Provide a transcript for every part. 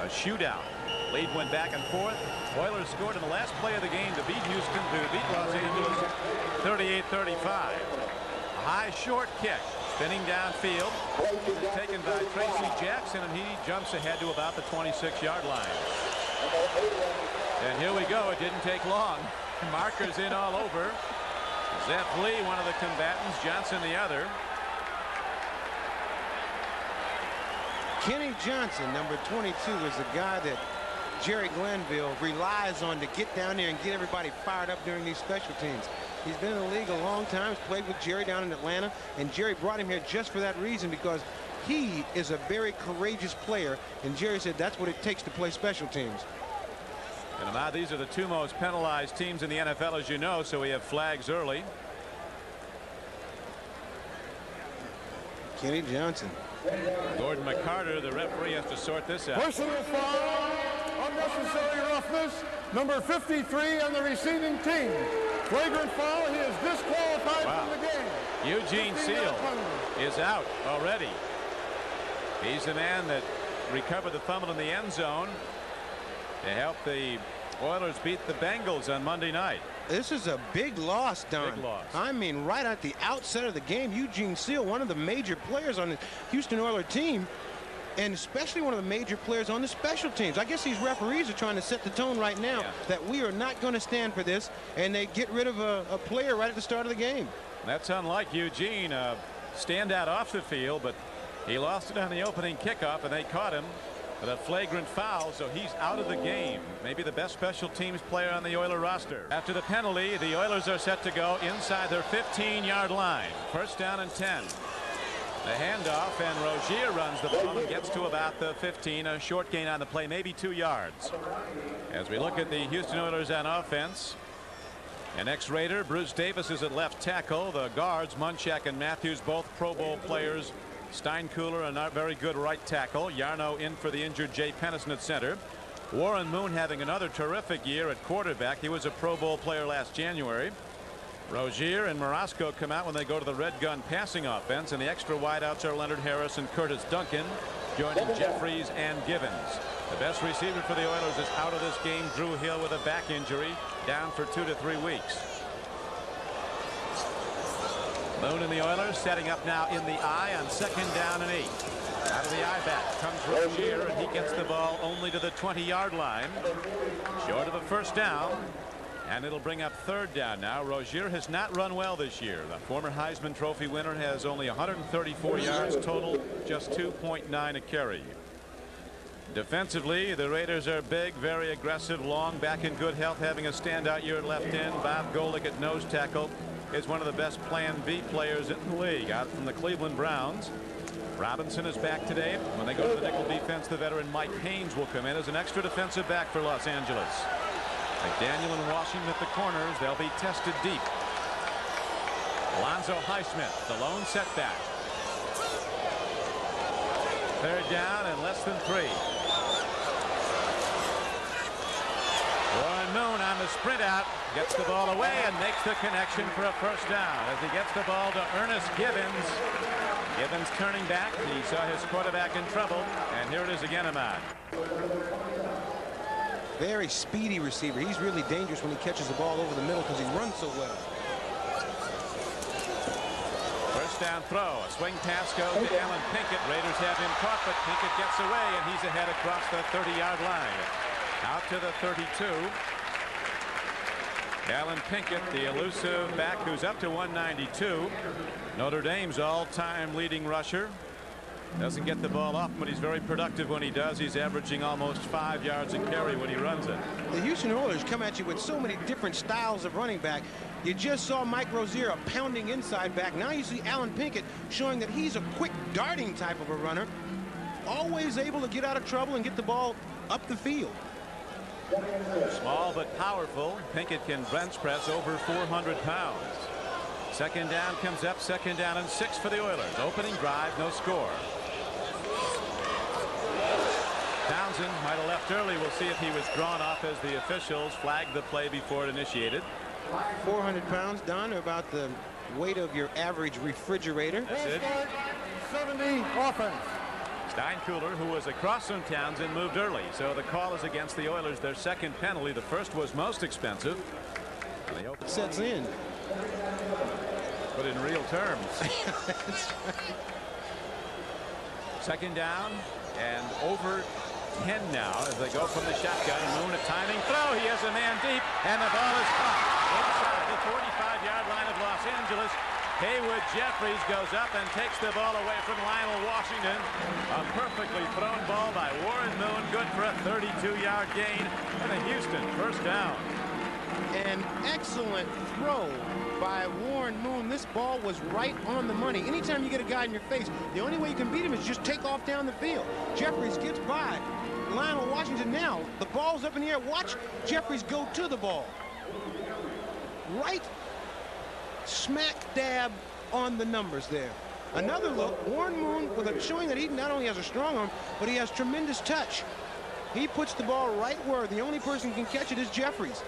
A shootout. Lead went back and forth. Oilers scored in the last play of the game to beat Los Angeles 38-35. A high short kick. Spinning downfield. Taken by Tracy Jackson, and he jumps ahead to about the 26-yard line. And here we go. It didn't take long. Markers in all over. Zeph Lee, one of the combatants. Johnson, the other. Kenny Johnson, number 22, is the guy that Jerry Glanville relies on to get down there and get everybody fired up during these special teams. He's been in the league a long time. He's played with Jerry down in Atlanta, and Jerry brought him here just for that reason, because he is a very courageous player, and Jerry said that's what it takes to play special teams. And Ahmad, these are the two most penalized teams in the NFL, as you know, so we have flags early. Kenny Johnson. Gordon McCarter, the referee, has to sort this out. Personal foul, unnecessary roughness, number 53 on the receiving team. Flagrant foul. He is disqualified from the game. Eugene Seal is out already. He's the man that recovered the fumble in the end zone to help the Oilers beat the Bengals on Monday night. This is a big loss, Don. Big loss. I mean, right at the outset of the game, Eugene Seal, one of the major players on the Houston Oilers team, and especially one of the major players on the special teams. I guess these referees are trying to set the tone right now that we are not going to stand for this, and they get rid of a player right at the start of the game. That's unlike Eugene. Stand out off the field, but he lost it on the opening kickoff, and they caught him with a flagrant foul, so he's out of the game. Maybe the best special teams player on the Oiler roster. After the penalty, the Oilers are set to go inside their 15-yard line. First down and 10. The handoff, and Rozier runs the ball and gets to about the 15. A short gain on the play, maybe 2 yards. As we look at the Houston Oilers on offense, an ex-Raider, Bruce Davis, is at left tackle. The guards, Munchak and Matthews, both Pro Bowl players. Steinkuhler, a not very good right tackle. Yarno in for the injured Jay Pennison at center. Warren Moon having another terrific year at quarterback. He was a Pro Bowl player last January. Rozier and Marasco come out when they go to the red gun passing offense, and the extra wideouts are Leonard Harris and Curtis Duncan, joining Jeffries and Givens. The best receiver for the Oilers is out of this game. Drew Hill with a back injury, down for 2 to 3 weeks. Moon and the Oilers setting up now in the I on 2nd down and 8. Out of the I back comes Rozier, and he gets the ball only to the 20-yard line, short of a first down. And it'll bring up 3rd down now. Rozier has not run well this year. The former Heisman Trophy winner has only 134 yards total, just 2.9 a carry. Defensively, the Raiders are big, very aggressive, long, back in good health, having a standout year at left end. Bob Golick at nose tackle is one of the best Plan B players in the league, out from the Cleveland Browns. Robinson is back today. When they go to the nickel defense, the veteran Mike Haynes will come in as an extra defensive back for Los Angeles. McDaniel and Washington at the corners. They'll be tested deep. Alonzo Highsmith, the lone setback. 3rd down and less than 3. Warren Moon on the sprint out, gets the ball away and makes the connection for a first down as he gets the ball to Ernest Givens. Givens turning back. He saw his quarterback in trouble, and here it is again, Ahmad. Very speedy receiver. He's really dangerous when he catches the ball over the middle because he runs so well. First down throw. A swing pass goes to Alan Pinkett. Raiders have him caught, but Pinkett gets away, and he's ahead across the 30-yard line. Out to the 32. Alan Pinkett, the elusive back, who's up to 192. Notre Dame's all-time leading rusher. Doesn't get the ball off, but he's very productive when he does. He's averaging almost 5 yards a carry when he runs it. The Houston Oilers come at you with so many different styles of running back. You just saw Mike Rozier, a pounding inside back. Now you see Alan Pinkett showing that he's a quick darting type of a runner, always able to get out of trouble and get the ball up the field. Small but powerful. Pinkett can bench press over 400 pounds. 2nd down comes up, 2nd down and 6 for the Oilers. Opening drive, no score. Townsend might have left early. We'll see if he was drawn off as the officials flagged the play before it initiated. 400 pounds, Don, about the weight of your average refrigerator. That's it. 70 offense. Steinkuhler, who was across from Townsend, moved early, so the call is against the Oilers. Their second penalty. The first was most expensive. Sets in. But in real terms. Second down and over 10 now as they go from the shotgun. Moon a timing throw. He has a man deep, and the ball is caught inside the 45-yard line of Los Angeles. Haywood Jeffries goes up and takes the ball away from Lionel Washington. A perfectly thrown ball by Warren Moon, good for a 32-yard gain, and a Houston first down. An excellent throw by Warren Moon. This ball was right on the money. Anytime you get a guy in your face, the only way you can beat him is just take off down the field. Jeffries gets by Lionel Washington. Now the ball's up in the air. Watch Jeffries go to the ball. Right smack dab on the numbers there. Another look. Warren Moon with a showing that he not only has a strong arm, but he has tremendous touch. He puts the ball right where the only person who can catch it is Jeffries.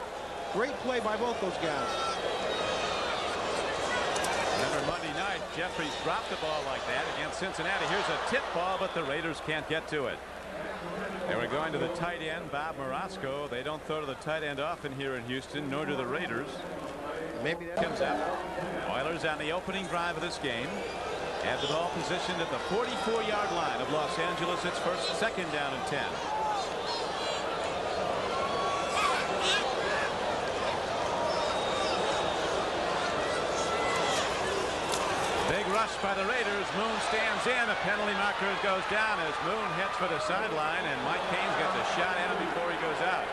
Great play by both those guys. Remember Monday night, Jeffries dropped the ball like that against Cincinnati. Here's a tip ball, but the Raiders can't get to it. They were going to the tight end, Bob Marasco. They don't throw to the tight end often here in Houston, nor do the Raiders. Maybe that comes out. Oilers on the opening drive of this game have the ball positioned at the 44-yard line of Los Angeles. It's second down and 10. Big rush by the Raiders. Moon stands in. A penalty marker goes down as Moon heads for the sideline, and Mike Cain's got the shot at him before he goes out.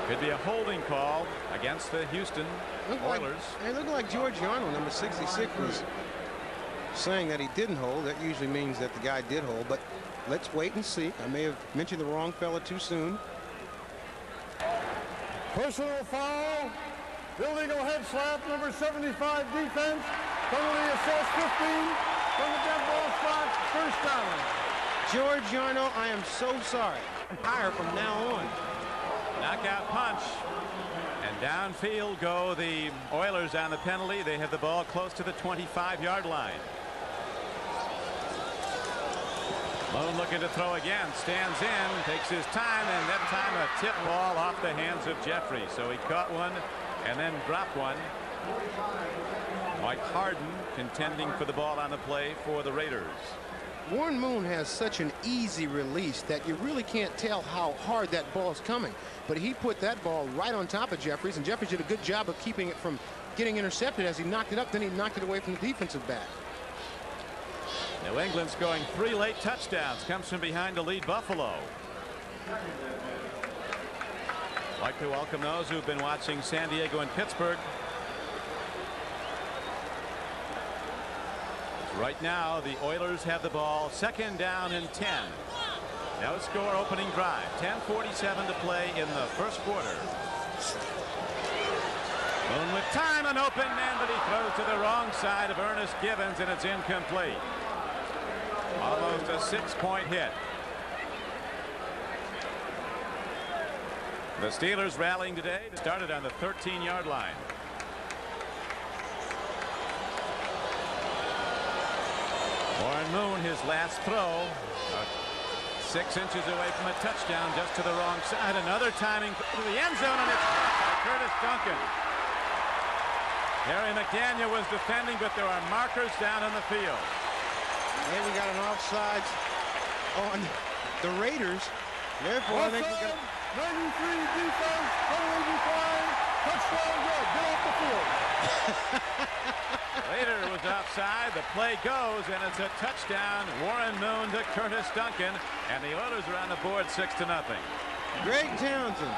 Could be a holding call against the Houston Oilers. It looked like Giorgiano, number 66, was saying that he didn't hold. That usually means that the guy did hold, but let's wait and see. I may have mentioned the wrong fella too soon. Personal foul. Illegal head slap, number 75 defense. Penalty assessed 15 from the dead ball spot. First down. Giorgiano, I am so sorry. Higher from now on. Knockout punch. And downfield go the Oilers on the penalty. They have the ball close to the 25-yard line. Moon looking to throw again. Stands in, takes his time, and that time a tip ball off the hands of Jeffries. So he caught one and then dropped one. Mike Harden contending for the ball on the play for the Raiders. Warren Moon has such an easy release that you really can't tell how hard that ball is coming. But he put that ball right on top of Jeffries, and Jeffries did a good job of keeping it from getting intercepted as he knocked it up. Then he knocked it away from the defensive back. New England scoring 3 late touchdowns. Comes from behind to lead Buffalo. Like to welcome those who've been watching San Diego and Pittsburgh. Right now the Oilers have the ball, second down and 10. No score opening drive. 10:47 to play in the first quarter. Moon with time, an open man, but he throws to the wrong side of Ernest Gibbons, and it's incomplete. Almost a 6-point hit. The Steelers rallying today. Started on the 13-yard line. Warren Moon, his last throw, 6 inches away from a touchdown, just to the wrong side. Another timing to the end zone, and it's caught by Curtis Duncan. Harry McDaniel was defending, but there are markers down on the field. And we got an offsides on the Raiders. Therefore, I think we got 93 defense, penalty decline, touchdown good. Get off the field. Later was offside. The play goes, and it's a touchdown. Warren Moon to Curtis Duncan, and the Oilers are on the board 6-0. Greg Townsend,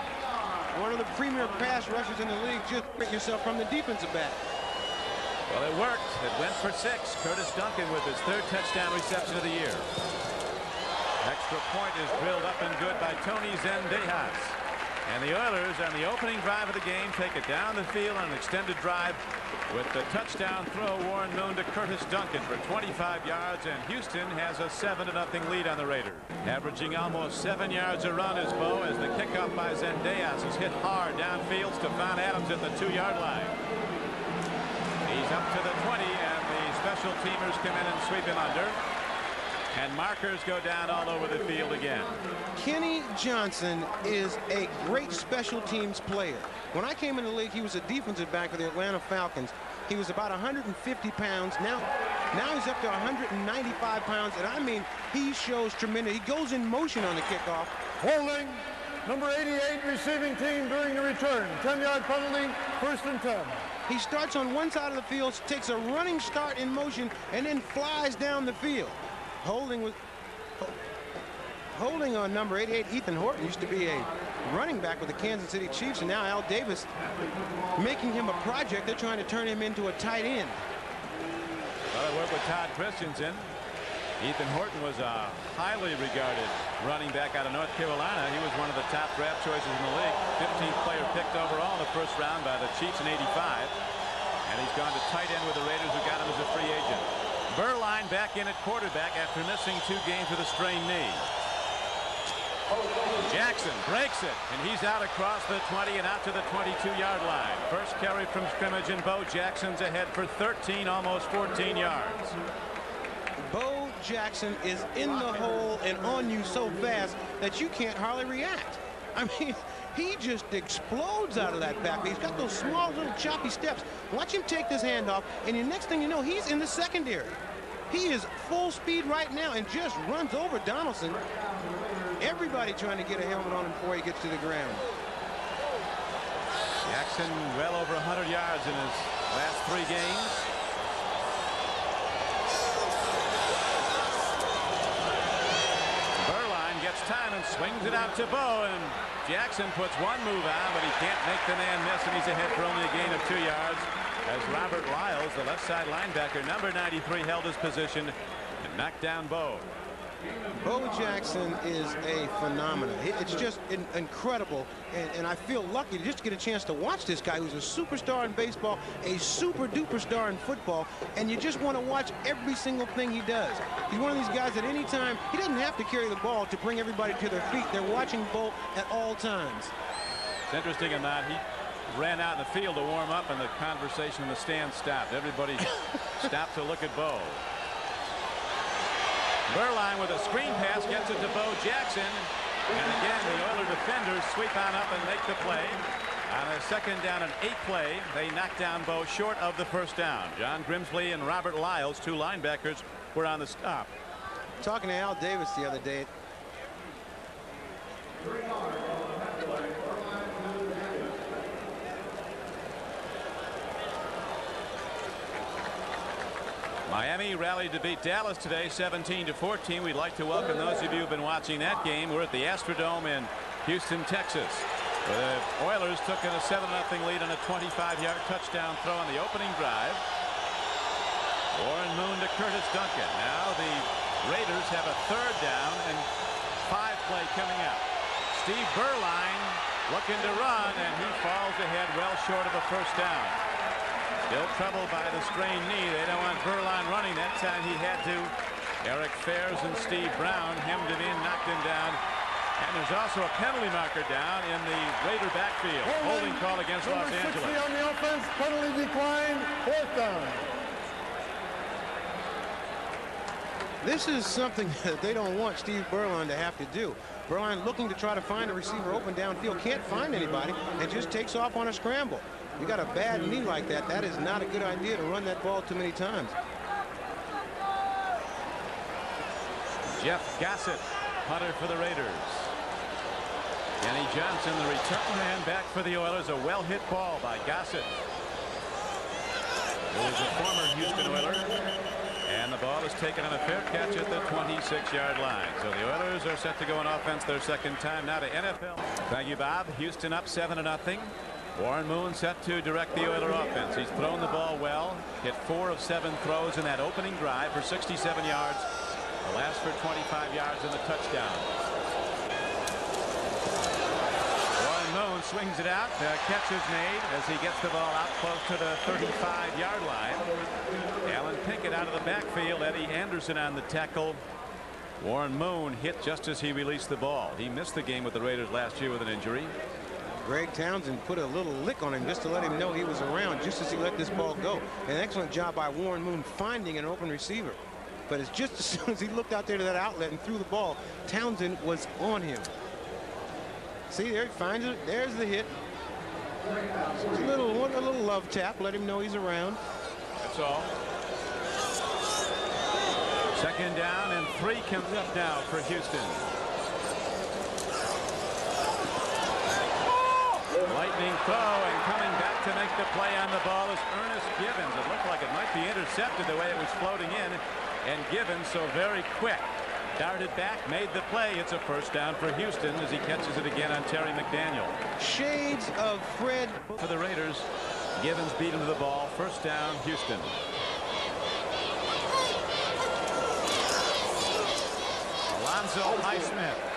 one of the premier pass rushers in the league. Just pick yourself from the defensive back. Well, it worked. It went for 6. Curtis Duncan with his 3rd touchdown reception of the year. Extra point is drilled up and good by Tony Zendejas. And the Oilers on the opening drive of the game take it down the field on an extended drive with the touchdown throw. Warren Moon to Curtis Duncan for 25 yards, and Houston has a 7-0 lead on the Raiders. Averaging almost 7 yards a run is Bo, as the kickoff by Zendejas is hit hard downfield. Stephon Adams at the 2-yard line. He's up to the 20, and the special teamers come in and sweep him under. And markers go down all over the field again. Kenny Johnson is a great special teams player. When I came in the league, he was a defensive back for the Atlanta Falcons. He was about 150 pounds. Now he's up to 195 pounds. And I mean, he shows tremendous. He goes in motion on the kickoff. Holding, number 88, receiving team during the return. 10-yard penalty, 1st and 10. He starts on one side of the field, takes a running start in motion, and then flies down the field. Holding on number 88, Ethan Horton, used to be a running back with the Kansas City Chiefs, and now Al Davis making him a project. They're trying to turn him into a tight end. Well, I work with Todd Christensen. Ethan Horton was a highly regarded running back out of North Carolina. He was one of the top draft choices in the league. 15th player picked overall in the first round by the Chiefs in '85. And he's gone to tight end with the Raiders, who got him as a free agent. Beuerlein back in at quarterback after missing 2 games with a sprained knee. Jackson breaks it, and he's out across the 20 and out to the 22-yard line. First carry from scrimmage, and Bo Jackson's ahead for 13, almost 14 yards. Bo Jackson is in the hole and on you so fast that you can't hardly react. I mean, he just explodes out of that back. He's got those small little choppy steps. Watch him take this handoff, and the next thing you know, he's in the secondary. He is full speed right now and just runs over Donaldson. Everybody trying to get a helmet on him before he gets to the ground. Jackson well over 100 yards in his last 3 games. Beuerlein gets time and swings it out to Bo, and Jackson puts one move on, but he can't make the man miss, and he's ahead for only a gain of 2 yards as Robert Lyles, the left side linebacker, number 93, held his position and knocked down Bo. Bo Jackson is a phenomenon. It's just incredible, and I feel lucky to just get a chance to watch this guy who's a superstar in baseball, a super duper star in football, and you just want to watch every single thing he does. He's one of these guys that any time, he doesn't have to carry the ball to bring everybody to their feet. They're watching Bo at all times. It's interesting in that he ran out in the field to warm up, and the conversation in the stands stopped. Everybody stopped to look at Bo. Beuerlein with a screen pass gets it to Bo Jackson, and again the Oiler defenders sweep on up and make the play. On a 2nd down and 8 play, they knock down Bo short of the 1st down. John Grimsley and Robert Lyles, 2 linebackers, were on the stop. Talking to Al Davis the other day. Miami rallied to beat Dallas today, 17-14. We'd like to welcome those of you who've been watching that game. We're at the Astrodome in Houston, Texas. The Oilers took in a 7-0 lead on a 25-yard touchdown throw on the opening drive. Warren Moon to Curtis Duncan. Now the Raiders have a 3rd down and 5 play coming up. Steve Beuerlein looking to run, and he falls ahead well short of a 1st down. Still troubled by the strained knee. They don't want Beuerlein running. That time he had to. Eric Fairs and Steve Brown hemmed him in, knocked him down. And there's also a penalty marker down in the Raider backfield. Holding call against Los Angeles. Number 60 on the offense, penalty declined, 4th down. This is something that they don't want Steve Beuerlein to have to do. Beuerlein looking to try to find a receiver open downfield, can't find anybody, and just takes off on a scramble. You got a bad knee like that. That is not a good idea to run that ball too many times. Jeff Gossett, punter for the Raiders. Kenny Johnson, the return man back for the Oilers. A well-hit ball by Gossett, who is a former Houston Oiler. And the ball is taken on a fair catch at the 26-yard line. So the Oilers are set to go on offense their 2nd time. Now to NFL. Thank you, Bob. Houston up 7-0. Warren Moon set to direct the Oiler offense. He's thrown the ball well. Hit 4 of 7 throws in that opening drive for 67 yards. The last for 25 yards in the touchdown. Warren Moon swings it out. The catch is made as he gets the ball out close to the 35-yard line. Alan Pinkett out of the backfield. Eddie Anderson on the tackle. Warren Moon hit just as he released the ball. He missed the game with the Raiders last year with an injury. Greg Townsend put a little lick on him just to let him know he was around just as he let this ball go. An excellent job by Warren Moon finding an open receiver. But it's just as soon as he looked out there to that outlet and threw the ball, Townsend was on him. See, there he finds it. There's the hit. Just a little love tap. Let him know he's around. That's all. Second down and 3 comes up now for Houston. Lightning throw, and coming back to make the play on the ball is Ernest Givens. It looked like it might be intercepted the way it was floating in, and Givens, so very quick, darted back, made the play. It's a first down for Houston as he catches it again on Terry McDaniel. Shades of Fred. For the Raiders, Givens beat him to the ball. First down, Houston. Alonzo Highsmith.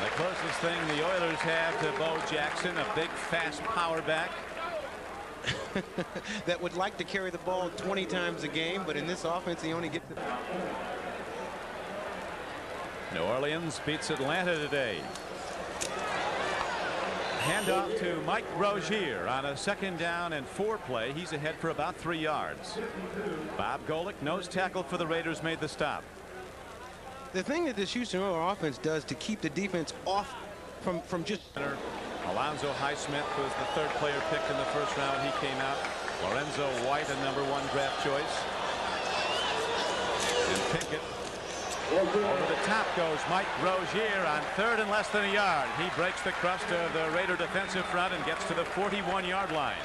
The closest thing the Oilers have to Bo Jackson, a big, fast power back. That would like to carry the ball 20 times a game, but in this offense, he only gets it. New Orleans beats Atlanta today. Handoff to Mike Rozier on a second down and 4 play. He's ahead for about 3 yards. Bob Golick, nose tackle for the Raiders, made the stop. The thing that this Houston Oilers offense does to keep the defense off from just. Alonzo Highsmith was the 3rd player picked in the first round. He came out. Lorenzo White, a #1 draft choice. And Pinkett. Over the top goes Mike Rozier on 3rd and less than a yard. He breaks the crust of the Raider defensive front and gets to the 41-yard line.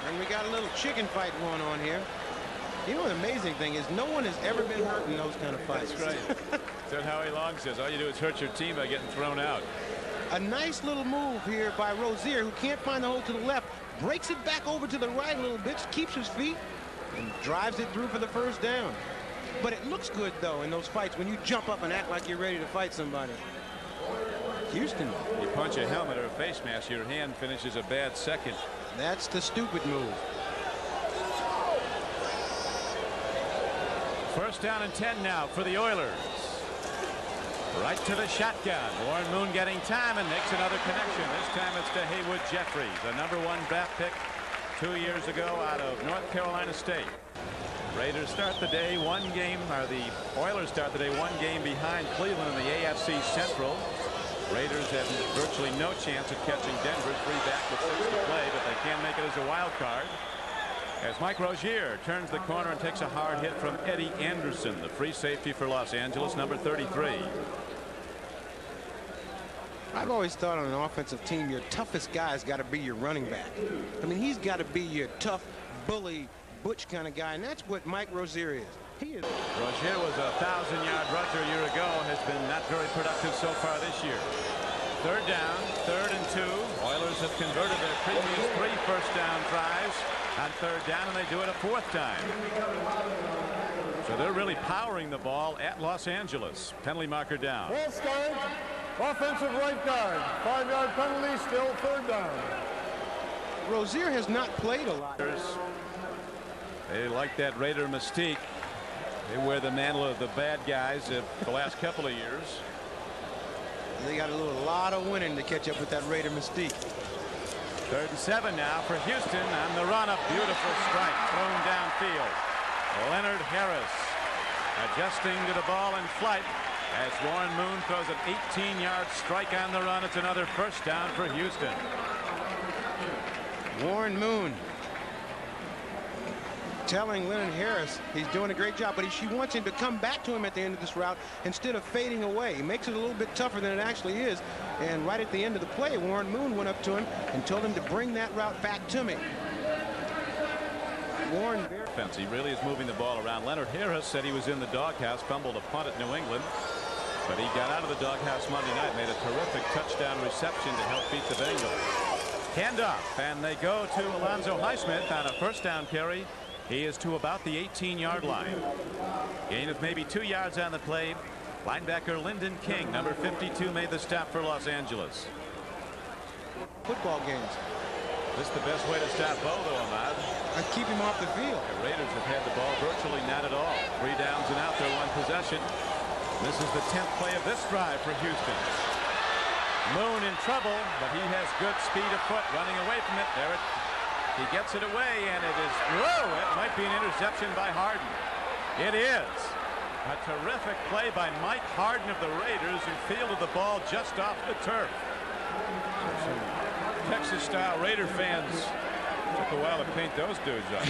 And we got a little chicken fight going on here. You know, the amazing thing is no one has ever been hurt in those kind of fights. That's right. So Howie Long says all you do is hurt your team by getting thrown out. A nice little move here by Rozier, who can't find the hole to the left, breaks it back over to the right a little bit, keeps his feet, and drives it through for the first down. But it looks good, though, in those fights when you jump up and act like you're ready to fight somebody. Houston. You punch a helmet or a face mask, your hand finishes a bad second. That's the stupid move. First down and 10 now for the Oilers. Right to the shotgun. Warren Moon getting time and makes another connection. This time it's to Haywood Jeffries, the #1 draft pick 2 years ago out of North Carolina State. Raiders start the day 1 game, or the Oilers start the day 1 game behind Cleveland in the AFC Central. Raiders have virtually no chance of catching Denver. 3 back with 6 to play, but they can make it as a wild card. As Mike Rozier turns the corner and takes a hard hit from Eddie Anderson, the free safety for Los Angeles, #33. I've always thought on an offensive team, your toughest guy's got to be your running back. I mean, he's got to be your tough, bully, butch kind of guy, and that's what Mike Rozier is. He is. Rozier was a 1,000-yard rusher a year ago, has been not very productive so far this year. 3rd down, 3rd and 2. Oilers have converted their previous 3 first-down tries on 3rd down, and they do it a 4th time. So they're really powering the ball at Los Angeles. Penalty marker down. False start. Offensive right guard. 5-yard penalty, still 3rd down. Rozier has not played a lot. They like that Raider mystique. They wear the mantle of the bad guys the last couple of years. They got a lot of winning to catch up with that Raider mystique. 3rd and 7 now for Houston on the run. A beautiful strike thrown downfield. Leonard Harris adjusting to the ball in flight as Warren Moon throws an 18-yard strike on the run. It's another first down for Houston. Warren Moon telling Leonard Harris he's doing a great job, but she wants him to come back to him at the end of this route instead of fading away. He makes it a little bit tougher than it actually is, and right at the end of the play, Warren Moon went up to him and told him to bring that route back to me. Warren defense, he really is moving the ball around. Leonard Harris said he was in the doghouse, fumbled a punt at New England, but he got out of the doghouse Monday night, made a terrific touchdown reception to help beat the Bengals. Handoff, and they go to Alonzo Highsmith on a first down carry. He is to about the 18-yard line. Gain of maybe 2 yards on the play. Linebacker Lyndon King, #52, made the stop for Los Angeles. Football games. This is the best way to stop Bo, though, Ahmad. Keep him off the field. The Raiders have had the ball virtually not at all. 3 downs and out, they're 1 possession. This is the 10th play of this drive for Houston. Moon in trouble, but he has good speed of foot running away from it. There he gets it away, and it is, whoa, it might be an interception by Harden. It is. A terrific play by Mike Harden of the Raiders, who fielded the ball just off the turf. Texas-style Raider fans took a while to paint those dudes up.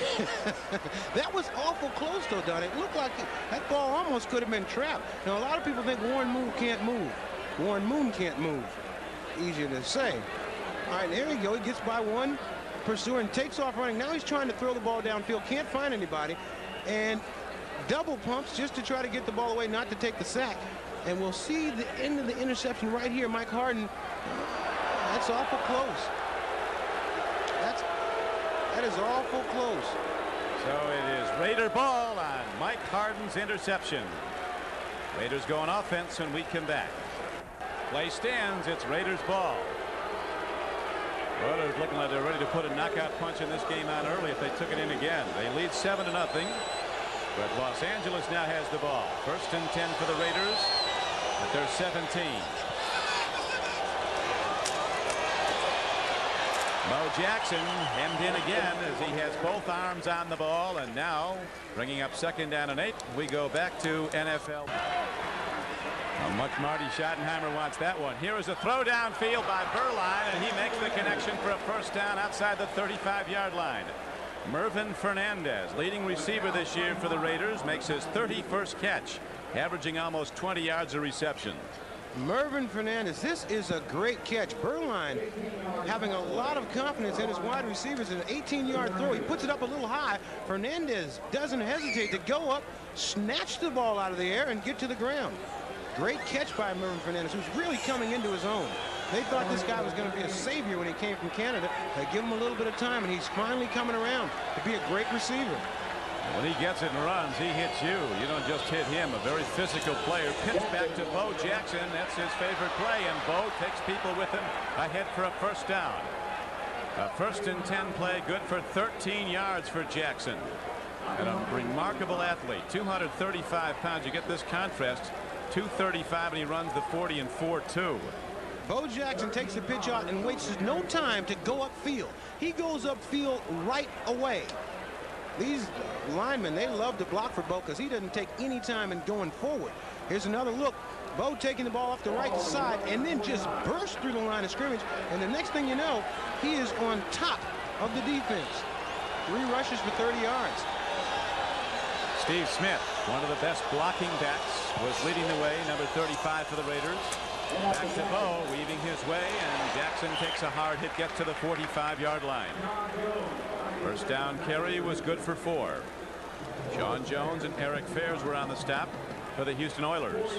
That was awful close, though, Don. It looked like that ball almost could have been trapped. Now, a lot of people think Warren Moon can't move. Warren Moon can't move. Easier to say. All right, there you go. He gets by one pursuer and takes off running. Now he's trying to throw the ball downfield. Can't find anybody. And double pumps just to try to get the ball away, not to take the sack. And we'll see the end of the interception right here. Mike Harden. That's awful close. That is awful close. So it is Raider ball on Mike Harden's interception. Raiders go on offense when we come back. Play stands. It's Raiders ball. Oilers looking like they're ready to put a knockout punch in this game out early if they took it in again. They lead 7-0. But Los Angeles now has the ball. 1st and 10 for the Raiders at their 17. Bo Jackson hemmed in again as he has both arms on the ball, and now bringing up 2nd down and 8. We go back to NFL. How much Marty Schottenheimer wants that one. Here is a throw downfield by Beuerlein, and he makes the connection for a 1st down outside the 35-yard line. Mervin Fernandez, leading receiver this year for the Raiders, makes his 31st catch, averaging almost 20 yards a reception. Mervin Fernandez, this is a great catch. Beuerlein having a lot of confidence in his wide receivers. An 18-yard throw. He puts it up a little high. Fernandez doesn't hesitate to go up, snatch the ball out of the air, and get to the ground. Great catch by Mervin Fernandez, who's really coming into his own. They thought this guy was going to be a savior when he came from Canada. They give him a little bit of time, and he's finally coming around to be a great receiver. When he gets it and runs, he hits you. You don't just hit him. A very physical player. Pitch back to Bo Jackson. That's his favorite play, and Bo takes people with him ahead for a 1st down. A 1st and 10 play, good for 13 yards for Jackson. And a remarkable athlete, 235 pounds. You get this contrast, 235, and he runs the 40 in 4.2. Bo Jackson takes the pitch out and wastes no time to go upfield. He goes upfield right away. These linemen, they love to block for Bo because he doesn't take any time in going forward. Here's another look. Bo taking the ball off the right side and then just bursts through the line of scrimmage. And the next thing you know, he is on top of the defense. 3 rushes for 30 yards. Steve Smith, one of the best blocking backs, was leading the way, number 35 for the Raiders. Back to Bo, weaving his way, and Jackson takes a hard hit, gets to the 45-yard line. 1st down carry was good for 4. Sean Jones and Eric Fairs were on the stop for the Houston Oilers.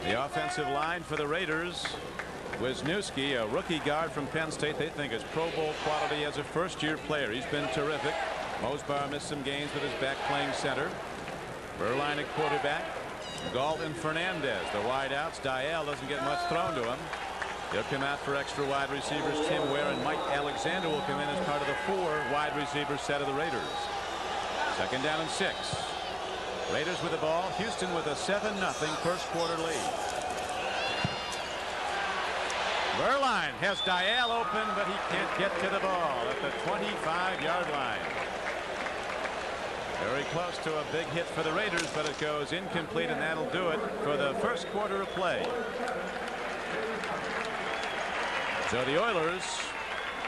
The offensive line for the Raiders, Wisniewski, a rookie guard from Penn State. They think is Pro Bowl quality as a 1st-year player. He's been terrific. Mosbar missed some games with his back playing center. Beuerlein at quarterback. Galt and Fernandez, the wideouts. Dial doesn't get much thrown to him. He'll come out for extra wide receivers. Tim Ware and Mike Alexander will come in as part of the 4 wide receiver set of the Raiders. 2nd down and 6. Raiders with the ball. Houston with a 7-0 1st quarter lead. Beuerlein has Dial open, but he can't get to the ball at the 25-yard line. Very close to a big hit for the Raiders, but it goes incomplete, and that'll do it for the 1st quarter of play. So the Oilers,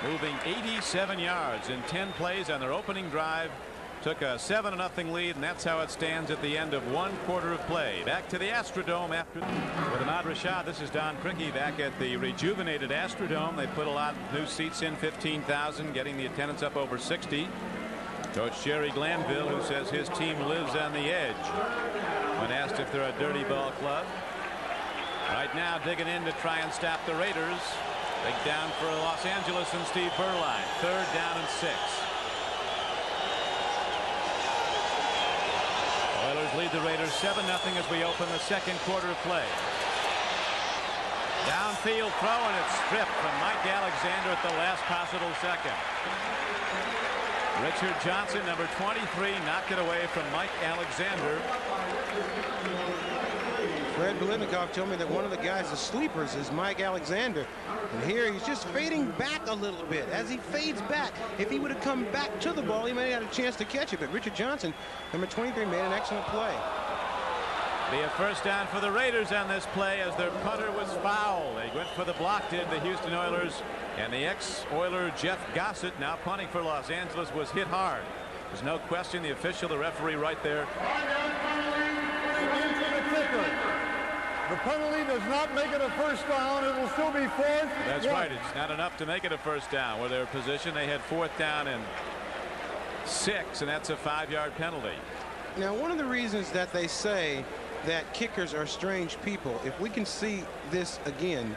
moving 87 yards in 10 plays on their opening drive, took a 7-0 lead, and that's how it stands at the end of 1 quarter of play. Back to the Astrodome after with Ahmad Rashad. This is Don Criqui back at the rejuvenated Astrodome. They put a lot of new seats in, 15,000, getting the attendance up over 60. Coach Jerry Glanville, who says his team lives on the edge, when asked if they're a dirty ball club. Right now digging in to try and stop the Raiders. Big down for Los Angeles and Steve Beuerlein. 3rd down and 6. Oilers lead the Raiders 7-0 as we open the 2nd quarter of play. Downfield throw, and it's stripped from Mike Alexander at the last possible second. Richard Johnson, number 23, knocked it away from Mike Alexander. Fred Biletnikoff told me that one of the guys, the sleepers, is Mike Alexander. And here he's just fading back a little bit. As he fades back, if he would have come back to the ball, he may have had a chance to catch it. But Richard Johnson, number 23, made an excellent play. Be a first down for the Raiders on this play as their punter was fouled. They went for the block, did the Houston Oilers. And the ex-Oiler Jeff Gossett, now punting for Los Angeles, was hit hard. There's no question. The official, the referee right there. The penalty does not make it a first down. It will still be fourth. That's right. It's not enough to make it a first down. Where their position, they had 4th down and 6, and that's a 5-yard penalty. Now, one of the reasons that they say that kickers are strange people, if we can see this again,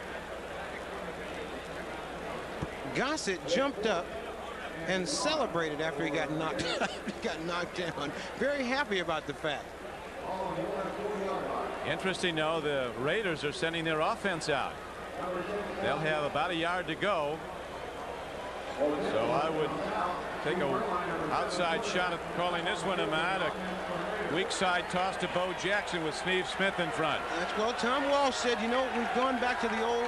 Gossett jumped up and celebrated after he got knocked down. Very happy about the fact. Interesting, though, the Raiders are sending their offense out. They'll have about a yard to go. So I would take a outside shot at calling this one, Ahmad. A weak side toss to Bo Jackson with Steve Smith in front. That's well, Tom Walsh said, you know, we've gone back to the old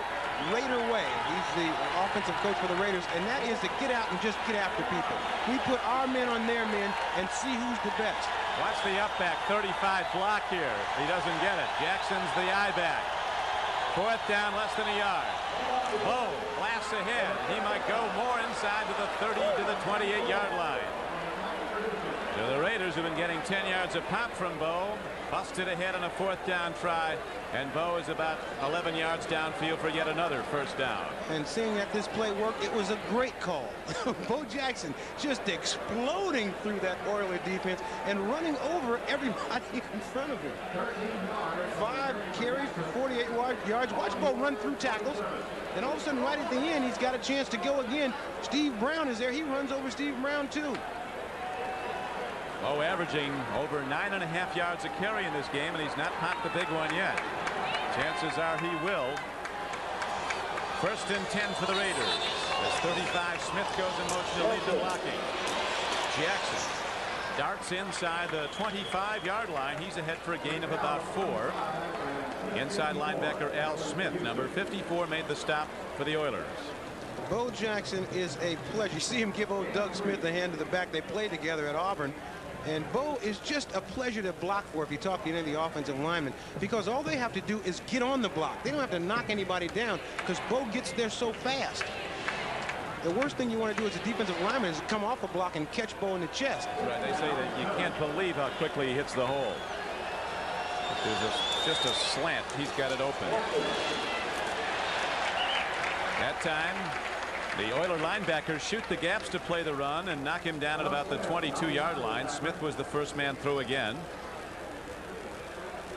Raider way. He's the offensive coach for the Raiders, and that is to get out and just get after people. We put our men on their men and see who's the best. Watch the up back 35 block here. He doesn't get it. Jackson's the eye back. 4th down, less than a yard. Bo blasts ahead. He might go more inside to the 30 to the 28-yard line. So the Raiders have been getting 10 yards a pop from Bo. Busted ahead on a 4th down try, and Bo is about 11 yards downfield for yet another first down. And seeing that this play worked, it was a great call. Bo Jackson just exploding through that Oiler defense and running over everybody in front of him. 5 carries for 48 yards. Watch Bo run through tackles. And all of a sudden, right at the end, he's got a chance to go again. Steve Brown is there. He runs over Steve Brown, too. Bo averaging over 9.5 yards a carry in this game, and he's not popped the big one yet. Chances are he will. 1st and 10 for the Raiders. As 35, Smith goes in motion to lead the blocking. Jackson darts inside the 25-yard line. He's ahead for a gain of about 4. Inside linebacker Al Smith, number 54, made the stop for the Oilers. Bo Jackson is a pleasure. You see him give old Doug Smith a hand to the back. They played together at Auburn. And Bo is just a pleasure to block for if you talk to any of the offensive linemen, because all they have to do is get on the block. They don't have to knock anybody down because Bo gets there so fast. The worst thing you want to do as a defensive lineman is come off a block and catch Bo in the chest. Right. They say that you can't believe how quickly he hits the hole. There's just a slant. He's got it open. That time, the Oiler linebackers shoot the gaps to play the run and knock him down at about the 22-yard line. Smith was the first man through again.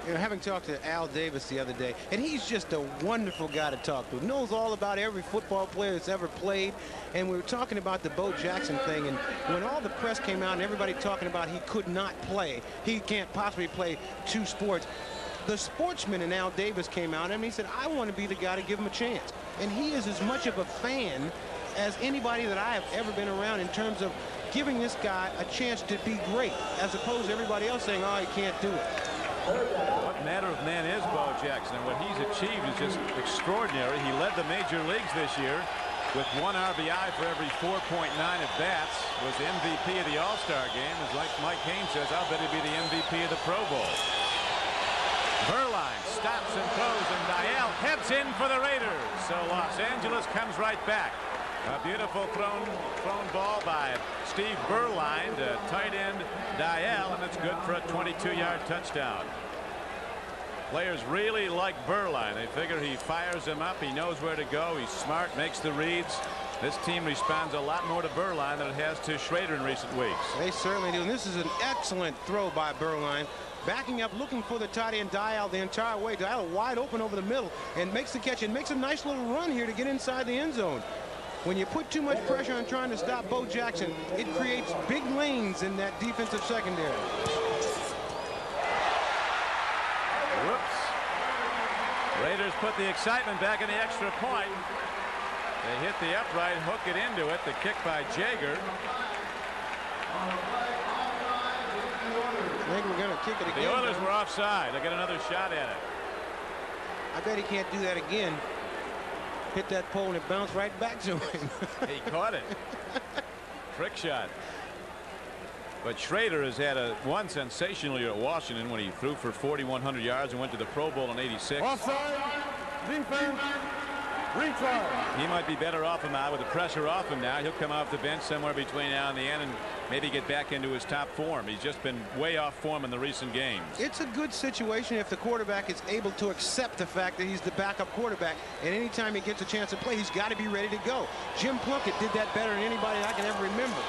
You know, having talked to Al Davis the other day, and he's just a wonderful guy to talk to. Knows all about every football player that's ever played. And we were talking about the Bo Jackson thing, and when all the press came out and everybody talking about he could not play, he can't possibly play 2 sports. The sportsman in Al Davis came out and he said, I want to be the guy to give him a chance. And he is as much of a fan as anybody that I have ever been around in terms of giving this guy a chance to be great, as opposed to everybody else saying, oh, he can't do it. What manner of man is Bo Jackson? And what he's achieved is just extraordinary. He led the major leagues this year with 1 RBI for every 4.9 at bats. Was the MVP of the All-Star game. As like Mike Haynes says, I'll bet he'd be the MVP of the Pro Bowl. Beuerlein stops and throws, and Dial heads in for the Raiders. So Los Angeles comes right back. A beautiful thrown ball by Steve Beuerlein to tight end Dial, and it's good for a 22-yard touchdown. Players really like Beuerlein. They figure he fires him up. He knows where to go. He's smart, makes the reads. This team responds a lot more to Beuerlein than it has to Schrader in recent weeks. They certainly do. And this is an excellent throw by Beuerlein. Backing up, looking for the tight end Dial the entire way. Dial wide open over the middle and makes the catch and makes a nice little run here to get inside the end zone. When you put too much pressure on trying to stop Bo Jackson, it creates big lanes in that defensive secondary. Whoops. Raiders put the excitement back in the extra point. They hit the upright, hook it into it. The kick by Jaeger. I think we're going to kick it again. The Oilers were offside. They'll get another shot at it. I bet he can't do that again. Hit that pole and it bounced right back to him. He caught it. Trick shot. But Schrader has had one sensational year at Washington when he threw for 4,100 yards and went to the Pro Bowl in '86. Offside. Defense. Retry. He might be better off him out with the pressure off him now. He'll come off the bench somewhere between now and the end and maybe get back into his top form. He's just been way off form in the recent games. It's a good situation if the quarterback is able to accept the fact that he's the backup quarterback, and anytime he gets a chance to play, he's got to be ready to go. Jim Plunkett did that better than anybody I can ever remember.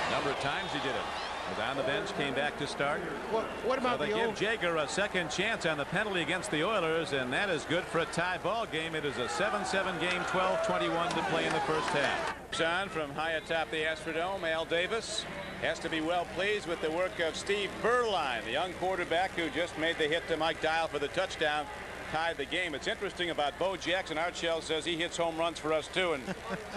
A number of times he did it. Was on the bench, came back to start. Well, what about so they give Jaeger a second chance on the penalty against the Oilers, and that is good for a tie ball game. It is a 7-7 game, 12:21 to play in the first half. On from high atop the Astrodome, Al Davis has to be well pleased with the work of Steve Berline, the young quarterback who just made the hit to Mike Dial for the touchdown. Tied the game. It's interesting about Bo Jackson. Art Shell says he hits home runs for us too, and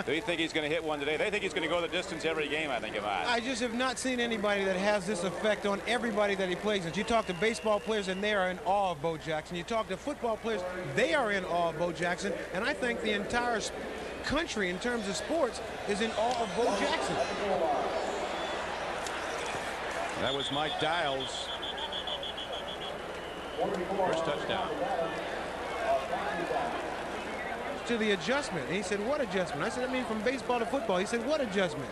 do you think he's going to hit one today? They think he's going to go the distance every game, I think. I just have not seen anybody that has this effect on everybody that he plays with. You talk to baseball players and they are in awe of Bo Jackson. You talk to football players, they are in awe of Bo Jackson, and I think the entire country in terms of sports is in awe of Bo Jackson. That was Mike Dial's first touchdown. To the adjustment. And he said, what adjustment? I said, I mean, from baseball to football. He said, what adjustment?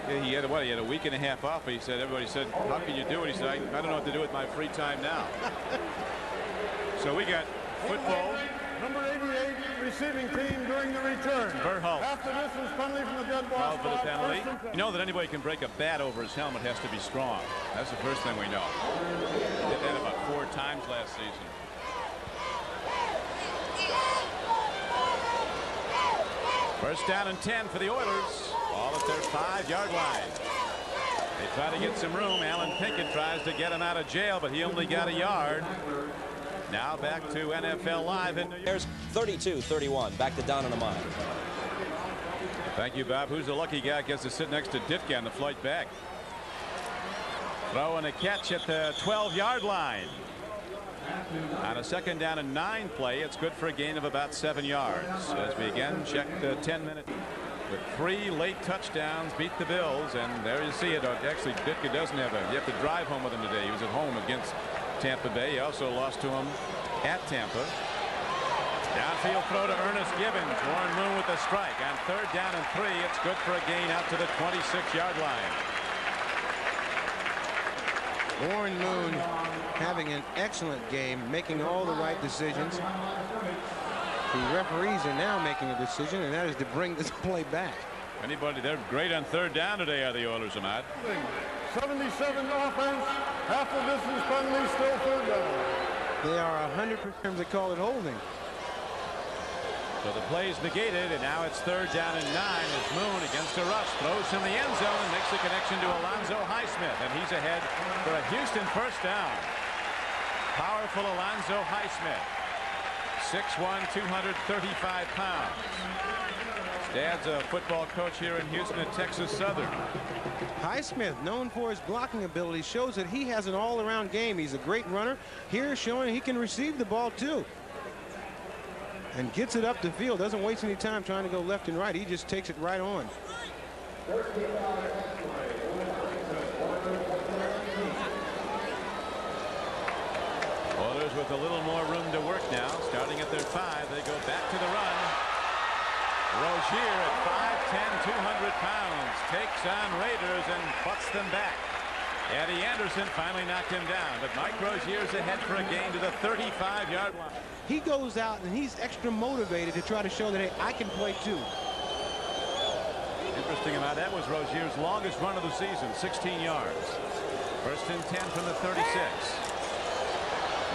Yeah, he had a week and a half off. But he said, everybody said, how can you do it? He said, I don't know what to do with my free time now. So we got football. Number 88 receiving team during the return. Berthold. After this was penalty from the dead ball for the penalty. You know that anybody can break a bat over his helmet has to be strong. That's the first thing we know. Did that about 4 times last season. First down and 10 for the Oilers. All at their 5-yard line. They try to get some room. Alan Pinkett tries to get him out of jail, but he only got a yard. Now back to NFL Live in New York. There's 32-31. Back to Don and Ahmad. Thank you, Bob. Who's the lucky guy gets to sit next to Ditka on the flight back? Throw and a catch at the 12-yard line. On a second down and 9 play, it's good for a gain of about 7 yards. As we again check the 10-minute with 3 late touchdowns, beat the Bills, and there you see it. Actually, Ditka doesn't have you have to drive home with him today. He was at home against Tampa Bay. He also lost to him at Tampa. Downfield throw to Ernest Gibbons. Warren Moon with the strike. On third down and 3, it's good for a gain out to the 26-yard line. Warren Moon having an excellent game, making all the right decisions. The referees are now making a decision, and that is to bring this play back. Anybody, they're great on third down today, are the Oilers, Ahmad. 77 offense, half the distance penalty, still third down. They are 100% they call it holding. So the play is negated, and now it's third down and 9 as Moon against a rush throws from the end zone and makes the connection to Alonzo Highsmith, and he's ahead for a Houston first down. Powerful Alonzo Highsmith, 6'1", 235 pounds. His dad's a football coach here in Houston at Texas Southern. Highsmith, known for his blocking ability, shows that he has an all-around game. He's a great runner. Here showing he can receive the ball too. And gets it up the field, doesn't waste any time trying to go left and right. He just takes it right on. Oilers with a little more room to work now. Starting at their 5, they go back to the run. Rozier at 5'10", 200 pounds takes on Raiders and butts them back. Eddie Anderson finally knocked him down, but Mike Rozier's ahead for a gain to the 35-yard line. He goes out and he's extra motivated to try to show that, hey, I can play too. Interesting about that was Rozier's longest run of the season, 16 yards. First and 10 from the 36.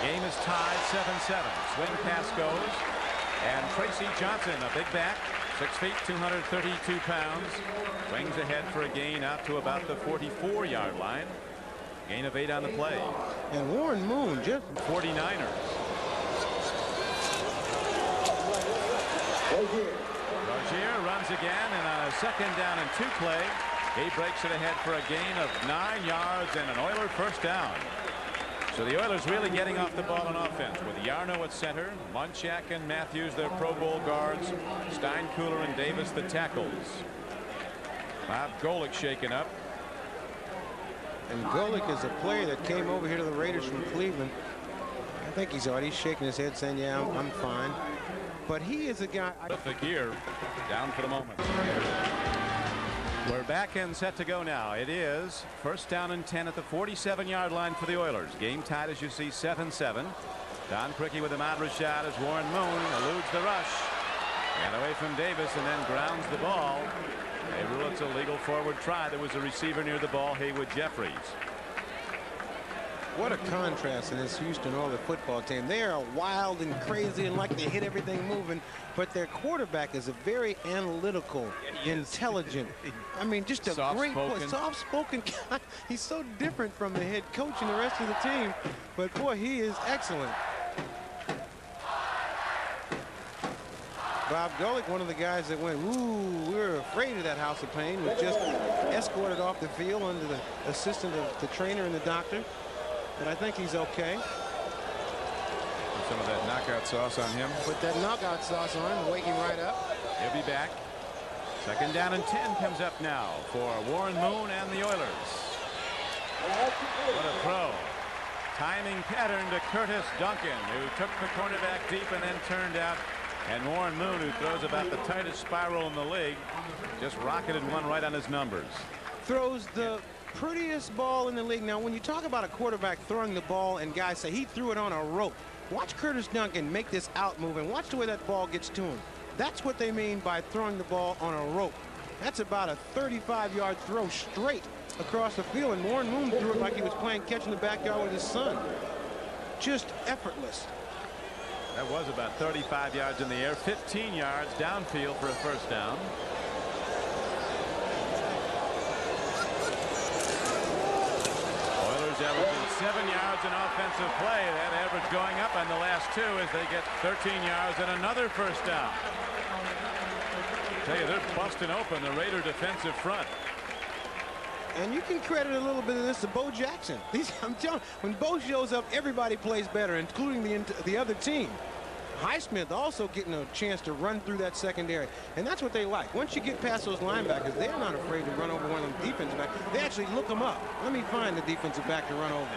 Game is tied 7-7. Swing pass goes, and Tracy Johnson, a big back, 6 feet, 232 pounds, swings ahead for a gain out to about the 44-yard line. Gain of 8 on the play. And Warren Moon just 49ers. Rozier runs again, and on a second down and 2 play, he breaks it ahead for a gain of 9 yards and an Oiler first down. So the Oilers really getting off the ball on offense with Yarno at center, Munchak and Matthews, their Pro Bowl guards, Steinkuhler and Davis, the tackles. Bob Golic shaken up. And Golic is a player that came over here to the Raiders from Cleveland. I think he's already shaking his head saying, yeah, I'm fine. But he is a guy. The gear down for the moment. We're back and set to go now. It is first down and 10 at the 47-yard line for the Oilers. Game tied, as you see, 7-7. Don Criqui with a Madras shot as Warren Moon eludes the rush. And away from Davis and then grounds the ball. They rule it's a legal forward try. There was a receiver near the ball, Haywood Jeffries. What a contrast in this Houston Oilers football team. They are wild and crazy and like to hit everything moving, but their quarterback is a very analytical, intelligent, I mean, just a great, soft-spoken guy. He's so different from the head coach and the rest of the team, but boy, he is excellent. Bob Golic, one of the guys that went, ooh, we're afraid of that house of pain, was just escorted off the field under the assistant of the trainer and the doctor. But I think he's okay. Put some of that knockout sauce on him. Put that knockout sauce on him, wake him right up. He'll be back. Second down and 10 comes up now for Warren Moon and the Oilers. What a throw. Timing pattern to Curtis Duncan, who took the cornerback deep and then turned out. And Warren Moon, who throws about the tightest spiral in the league, just rocketed one right on his numbers. Throws the prettiest ball in the league. Now, when you talk about a quarterback throwing the ball and guys say he threw it on a rope, watch Curtis Duncan make this out move and watch the way that ball gets to him. That's what they mean by throwing the ball on a rope. That's about a 35-yard throw straight across the field, and Warren Moon threw it like he was playing catch in the backyard with his son. Just effortless. That was about 35 yards in the air, 15 yards downfield for a first down. Averaging 7 yards in offensive play. That average going up on the last two as they get 13 yards and another first down. I tell you, they're busting open the Raider defensive front. And you can credit a little bit of this to Bo Jackson. I'm telling you, when Bo shows up, everybody plays better, including the other team. Highsmith also getting a chance to run through that secondary, and that's what they like. Once you get past those linebackers, they're not afraid to run over one of them defensive backs. They actually look them up. Let me find the defensive back to run over.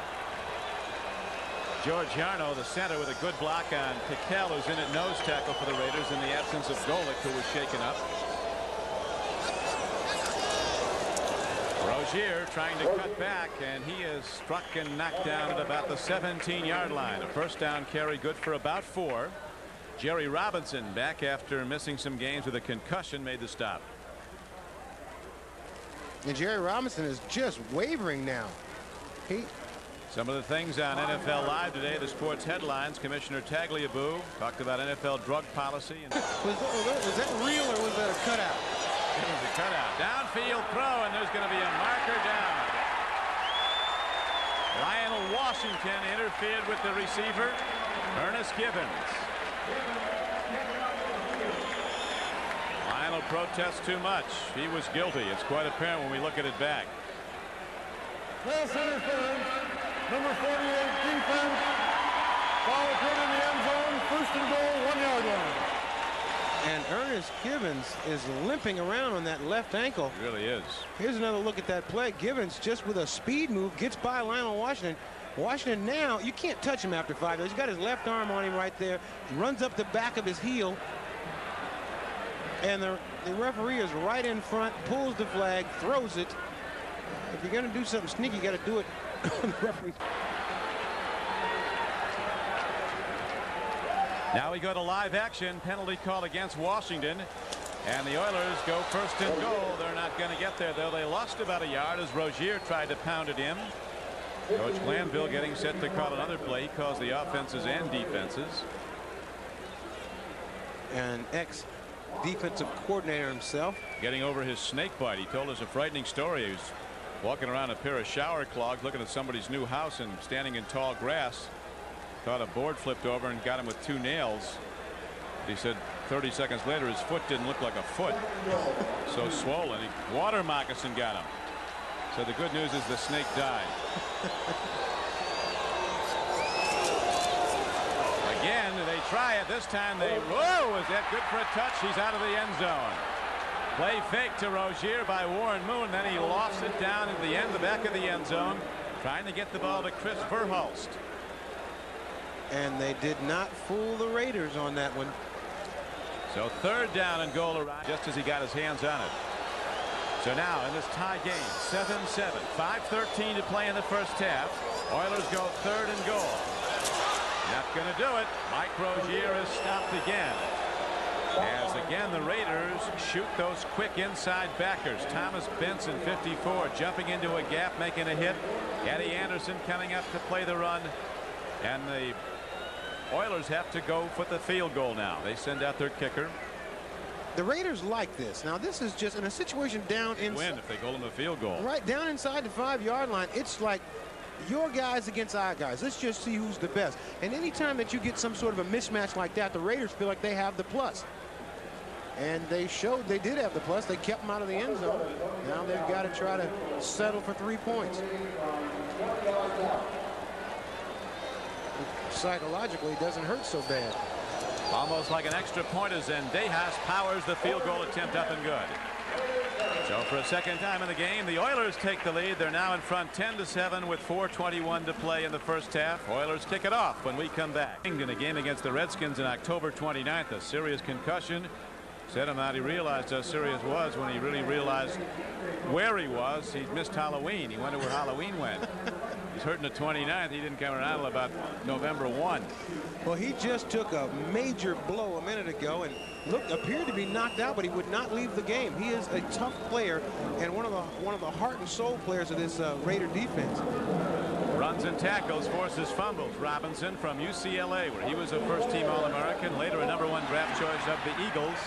George Yarno, the center, with a good block on Piquel, who's in at nose tackle for the Raiders in the absence of Golic, who was shaken up. Rozier trying to cut back, and he is struck and knocked down at about the 17-yard line. A first down carry good for about 4. Jerry Robinson, back after missing some games with a concussion, made the stop. And Jerry Robinson is just wavering now. Some of the things on NFL Live today, the sports headlines. Commissioner Tagliabue talked about NFL drug policy. Was that real or was that a cutout? It was a cutout. Downfield throw, and there's going to be a marker down. Lionel Washington interfered with the receiver, Ernest Gibbons. Lionel protests too much. He was guilty. It's quite apparent when we look at it back. Pass interference. Number 48 defense. Ball put in the end zone. First and goal, 1 yard line. And Ernest Gibbons is limping around on that left ankle. He really is. Here's another look at that play. Gibbons just with a speed move gets by Lionel Washington. Washington now, you can't touch him after 5 yards. He's got his left arm on him right there. Runs up the back of his heel. And the referee is right in front, pulls the flag, throws it. If you're going to do something sneaky, you got to do it on the referee. Now we go to live action. Penalty call against Washington. And the Oilers go first and goal. They're not going to get there, though. They lost about a yard as Rozier tried to pound it in. Coach Glanville getting set to call another play. He calls the offenses and defenses. And ex-defensive coordinator himself. Getting over his snake bite. He told us a frightening story. He was walking around a pair of shower clogs looking at somebody's new house and standing in tall grass. Thought a board flipped over and got him with 2 nails. He said 30 seconds later his foot didn't look like a foot. So swollen. Water moccasin got him. So the good news is the snake died. try it. This time they, whoa, is that good for a touch? He's out of the end zone. Play fake to Rozier by Warren Moon. Then he lofts it down at the end, the back of the end zone, trying to get the ball to Chris Verhulst. And they did not fool the Raiders on that one. So 3rd down and goal around just as he got his hands on it. So now in this tie game, 7-7, 5:13 to play in the first half. Oilers go 3rd and goal. Not going to do it. Mike Rozier is stopped again. As again the Raiders shoot those quick inside backers. Thomas Benson, 54, jumping into a gap, making a hit. Eddie Anderson coming up to play the run. And the Oilers have to go for the field goal now. They send out their kicker. The Raiders like this. Now this is just in a situation down in. Win if they goal them a field goal. Right down inside the 5-yard line. It's like your guys against our guys. Let's just see who's the best. And anytime that you get some sort of a mismatch like that, the Raiders feel like they have the plus. And they showed they did have the plus. They kept them out of the end zone. Now they've got to try to settle for 3 points. Psychologically, it doesn't hurt so bad. Almost like an extra point as Zendejas powers the field goal attempt up and good. So for a second time in the game, the Oilers take the lead. They're now in front 10-7 with 4:21 to play in the first half. Oilers kick it off when we come back. In a game against the Redskins on October 29th, a serious concussion. Said him out. He realized how serious it was when he really realized where he was. He missed Halloween. He wondered where Halloween went. He's hurt in the 29th. He didn't come around until about November 1. Well, he just took a major blow a minute ago and appeared to be knocked out, but he would not leave the game. He is a tough player and one of the heart and soul players of this Raider defense. Runs and tackles, forces fumbles. Robinson from UCLA, where he was a first-team All-American, later a #1 draft choice of the Eagles.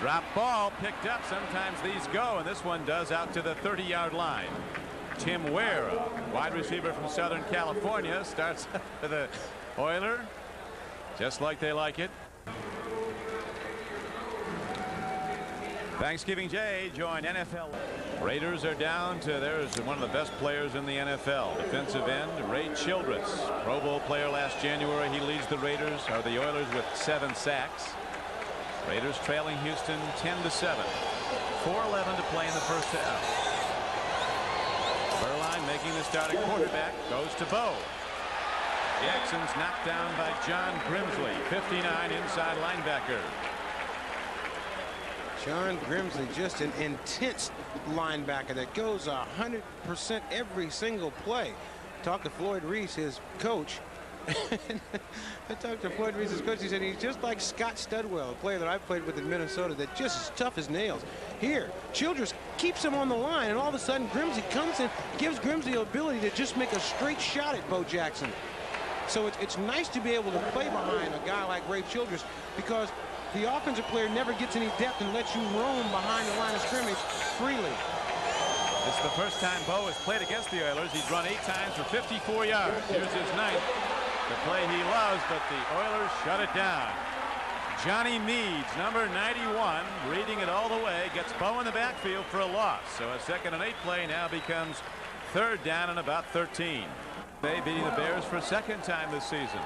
Drop ball picked up. Sometimes these go, and this one does out to the 30-yard line. Tim Ware, a wide receiver from Southern California, starts for the Oiler, just like they like it. Thanksgiving Day joined NFL. Raiders are down to there's one of the best players in the NFL. Defensive end Ray Childress, Pro Bowl player last January. He leads the Raiders or the Oilers with 7 sacks. Raiders trailing Houston 10-7. 4:11 to play in the first half. Berline making the starting quarterback goes to Bo. Jackson's knocked down by John Grimsley, 59, inside linebacker. John Grimsley, just an intense linebacker that goes 100% every single play. Talked to Floyd Reese, his coach. I talked to Floyd Reese, his coach. He said he's just like Scott Studwell, a player that I played with in Minnesota, that just is tough as nails. Here, Childress keeps him on the line, and all of a sudden Grimsley comes in, gives Grimsley the ability to just make a straight shot at Bo Jackson. So it's nice to be able to play behind a guy like Ray Childress, because the offensive player never gets any depth and lets you roam behind the line of scrimmage freely. This is the first time Bo has played against the Oilers. He's run 8 times for 54 yards. Here's his 9th. The play he loves, but the Oilers shut it down. Johnny Meads, number 91, reading it all the way, gets Bo in the backfield for a loss. So a 2nd and 8 play now becomes 3rd down and about 13. They beating the Bears for a 2nd time this season.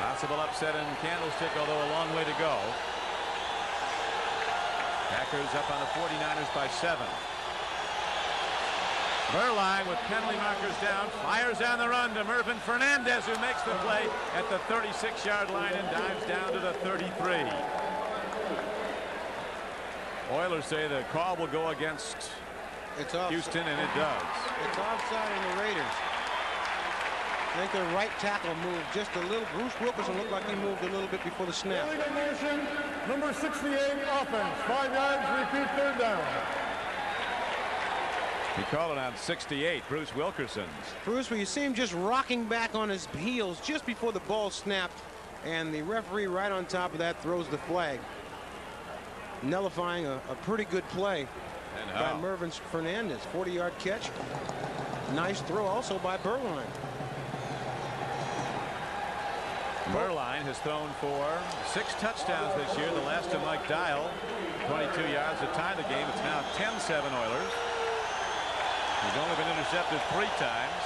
Possible upset in Candlestick, although a long way to go. Packers up on the 49ers by 7. Berline with penalty markers down, fires down the run to Mervyn Fernandez, who makes the play at the 36-yard line and dives down to the 33. Oilers say the call will go against Houston, and it does. It's offside on the Raiders. I think their right tackle moved just a little. Bruce Wilkerson looked like he moved a little bit before the snap. Motion, number 68, offense. 5 yards, repeat, 3rd down. He called it on 68, Bruce Wilkerson. Bruce, where you see him just rocking back on his heels just before the ball snapped, and the referee right on top of that throws the flag, nullifying a pretty good play by Mervyn Fernandez. 40-yard catch. Nice throw also by Berline. Berline has thrown for 6 touchdowns this year, the last to Mike Dial, 22 yards to tie the game. It's now 10-7 Oilers. He's only been intercepted 3 times.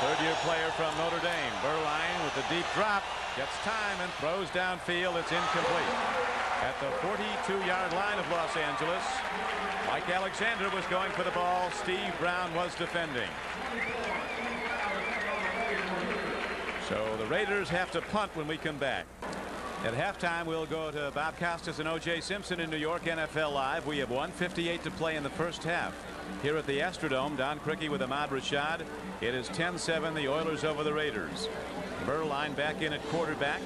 Third-year player from Notre Dame. Beuerlein with the deep drop. Gets time and throws downfield. It's incomplete. At the 42-yard line of Los Angeles, Mike Alexander was going for the ball. Steve Brown was defending. So the Raiders have to punt when we come back. At halftime, we'll go to Bob Costas and O.J. Simpson in New York, NFL Live. We have 1:58 to play in the first half. Here at the Astrodome, Don Criqui with Ahmad Rashad. It is 10-7, the Oilers over the Raiders. Beuerlein back in at quarterback.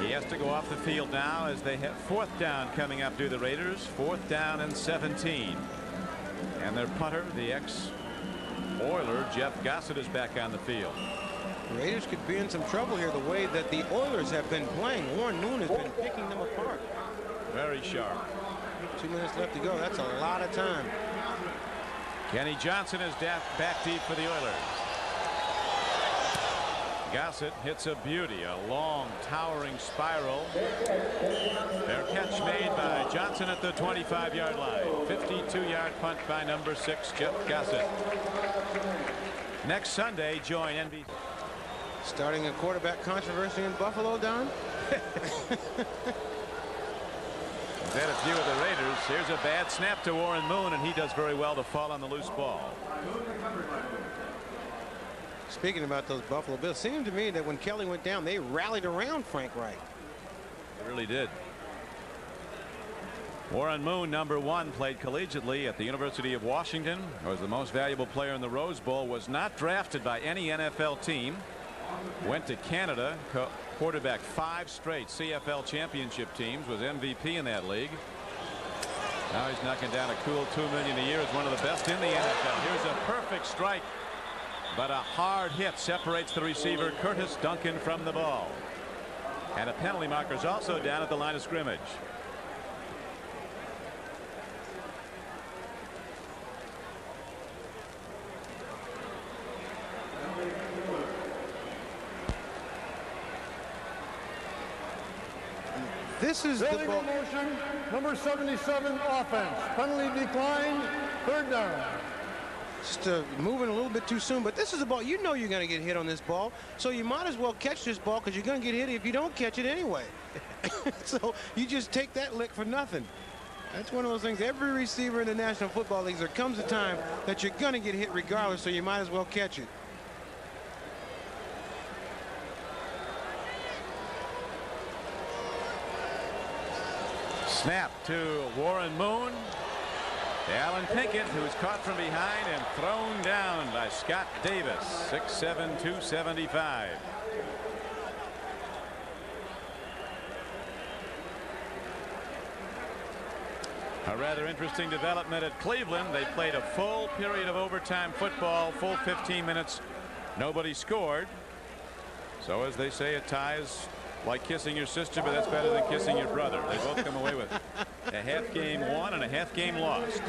He has to go off the field now as they have fourth down coming up to the Raiders. 4th down and 17. And their punter, the ex-Oiler, Jeff Gossett, is back on the field. The Raiders could be in some trouble here the way that the Oilers have been playing. Warren Moon has been picking them apart. Very sharp. 2 minutes left to go. That's a lot of time. Kenny Johnson is back deep for the Oilers. Gossett hits a beauty, a long towering spiral. Their catch made by Johnson at the 25-yard line. 52-yard punt by number 6, Jeff Gossett. Next Sunday, join NBC. Starting a quarterback controversy in Buffalo, Don? That a few of the Raiders. Here's a bad snap to Warren Moon, and he does very well to fall on the loose ball. Speaking about those Buffalo Bills, it seemed to me that when Kelly went down, they rallied around Frank Reich. They really did. Warren Moon, number 1, played collegiately at the University of Washington. Was the most valuable player in the Rose Bowl. Was not drafted by any NFL team. Went to Canada. Quarterback 5 straight CFL championship teams. Was MVP in that league. Now he's knocking down a cool $2 million a year. Is one of the best in the NFL. Here's a perfect strike, but a hard hit separates the receiver Curtis Duncan from the ball. And a penalty marker is also down at the line of scrimmage. This is the illegal motion, number 77 offense. Penalty declined, 3rd down. Just moving a little bit too soon, but this is a ball. You know you're going to get hit on this ball, so you might as well catch this ball because you're going to get hit if you don't catch it anyway. So you just take that lick for nothing. That's one of those things. Every receiver in the National Football League, there comes a time that you're going to get hit regardless, so you might as well catch it. Snap to Warren Moon. To Alan Pinkett, who's caught from behind and thrown down by Scott Davis. 6'7", 275. A rather interesting development at Cleveland. They played a full period of overtime football, full 15 minutes. Nobody scored. So as they say, a tie is like kissing your sister, but that's better than kissing your brother. They both come away with a half game won and a half game lost.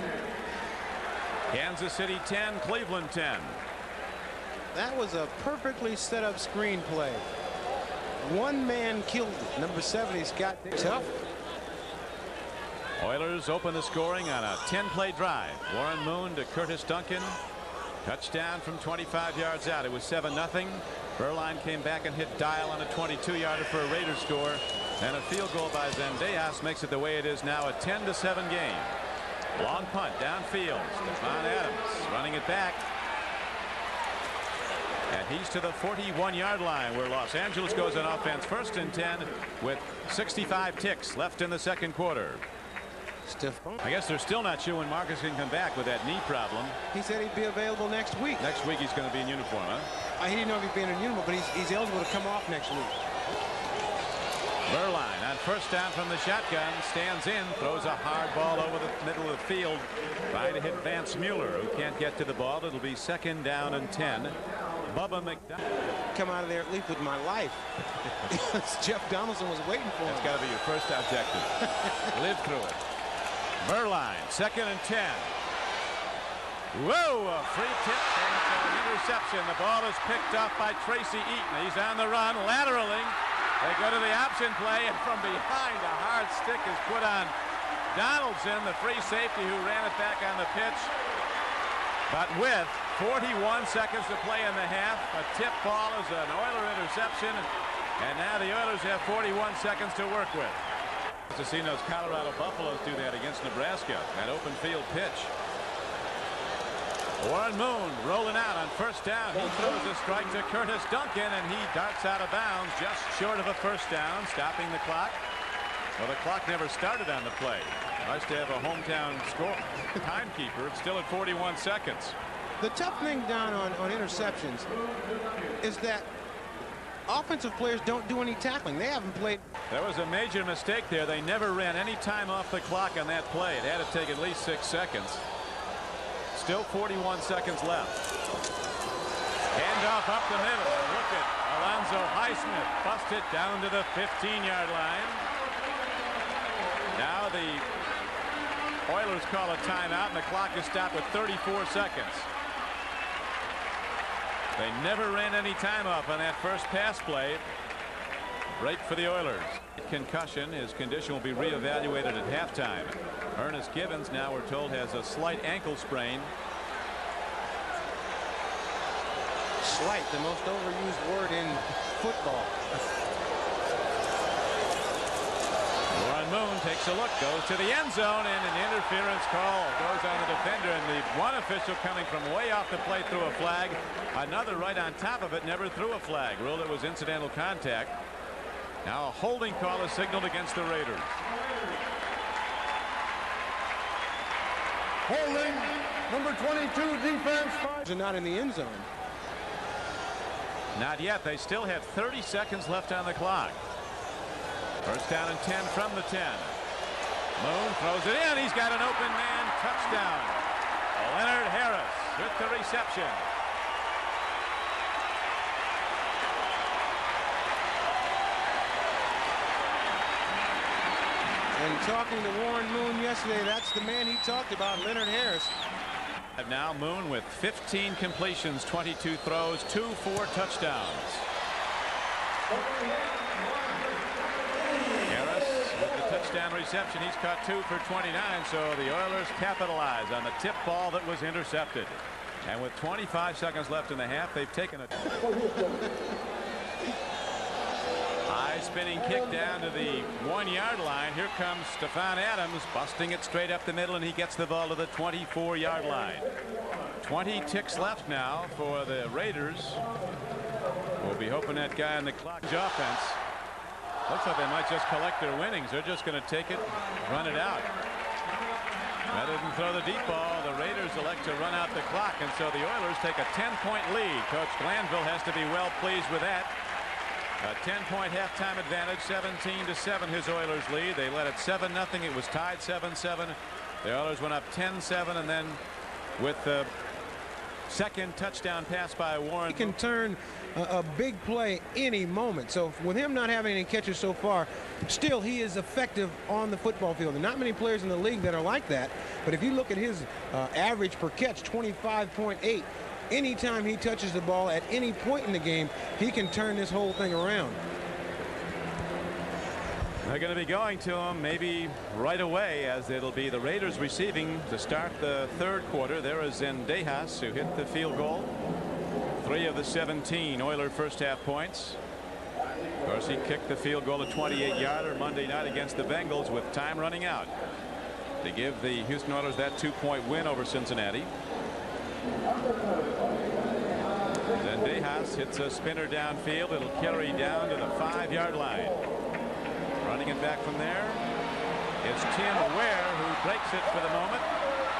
Kansas City 10, Cleveland 10. That was a perfectly set up screenplay. One man killed it. Number 70, Scott Davis. Tough. Oilers open the scoring on a 10-play drive. Warren Moon to Curtis Duncan. Touchdown from 25 yards out. It was 7-0. Beuerlein came back and hit Dial on a 22-yarder for a Raiders score. And a field goal by Zendejas makes it the way it is now, a 10-7 game. Long punt downfield. Stephon Adams running it back. And he's to the 41-yard line where Los Angeles goes on offense 1st and 10 with 65 ticks left in the 2nd quarter. I guess they're still not sure when Marcus can come back with that knee problem. He said he'd be available next week. Next week he's going to be in uniform, huh? He didn't know if he'd be in uniform, but he's eligible to come off next week. Beuerlein on 1st down from the shotgun, stands in, throws a hard ball over the middle of the field, trying to hit Vance Mueller, who can't get to the ball. It'll be 2nd down and 10. Bubba McDonald. Come out of there at least with my life. Jeff Donaldson was waiting for him. That's got to be your first objective. Live through it. Beuerlein, 2nd and 10. Whoa, a free tip and an interception. The ball is picked up by Tracy Eaton. He's on the run, lateraling. They go to the option play, and from behind, a hard stick is put on Donaldson, the free safety who ran it back on the pitch. But with 41 seconds to play in the half, a tip ball is an Oiler interception, and now the Oilers have 41 seconds to work with. To see those Colorado Buffaloes do that against Nebraska, that open field pitch. Warren Moon rolling out on first down. He throws a strike to Curtis Duncan, and he darts out of bounds just short of a first down, stopping the clock. Well, the clock never started on the play. Nice to have a hometown score timekeeper. It's still at 41 seconds. The tough thing down on interceptions is that offensive players don't do any tackling. They haven't played. There was a major mistake there. They never ran any time off the clock on that play. It had to take at least 6 seconds. Still 41 seconds left. Handoff up the middle. Look at Alonzo Highsmith. Bust it down to the 15-yard line. Now the Oilers call a timeout, and the clock is stopped with 34 seconds. They never ran any time off on that first pass play. Break for the Oilers. Concussion. His condition will be reevaluated at halftime. Ernest Givens, now we're told, has a slight ankle sprain. Slight, the most overused word in football. Warren Moon takes a look, goes to the end zone, and an interference call goes on the defender, and the one official coming from way off the plate threw a flag. Another right on top of it never threw a flag. Ruled it was incidental contact. Now a holding call is signaled against the Raiders. Holding, number 22, defense. They're not in the end zone. Not yet. They still have 30 seconds left on the clock. First down and 10 from the 10. Moon throws it in. He's got an open man. Touchdown. Leonard Harris with the reception. And talking to Warren Moon yesterday, that's the man he talked about, Leonard Harris. And now Moon with 15 completions, 22 throws, 2 for touchdowns. Harris with the touchdown reception. He's caught 2 for 29, so the Oilers capitalize on the tip ball that was intercepted. And with 25 seconds left in the half, they've taken a high spinning kick down to the 1-yard line. Here comes Stephon Adams, busting it straight up the middle, and he gets the ball to the 24-yard line. 20 ticks left now for the Raiders. We'll be hoping that guy on the clock offense. Looks like they might just collect their winnings. They're just going to take it, run it out. Rather than throw the deep ball, the Raiders elect to run out the clock, and so the Oilers take a 10-point lead. Coach Glanville has to be well pleased with that. A 10-point halftime advantage, 17-7 his Oilers lead. They led it 7-0. It was tied 7-7. The Oilers went up 10-7, and then with the second touchdown pass by Warren. He can turn a big play any moment. So with him not having any catches so far, still he is effective on the football field. There are not many players in the league that are like that. But if you look at his average per catch, 25.8. Anytime he touches the ball at any point in the game, he can turn this whole thing around. They're going to be going to him maybe right away, as it'll be the Raiders receiving to start the third quarter. There is Zendejas, who hit the field goal. 3 of the 17 Oiler first half points. Of course, he kicked the field goal, a 28-yarder Monday night against the Bengals with time running out to give the Houston Oilers that 2-point win over Cincinnati. Zendejas hits a spinner downfield. It'll carry down to the 5-yard line. Running it back from there is Tim Ware, who breaks it for the moment.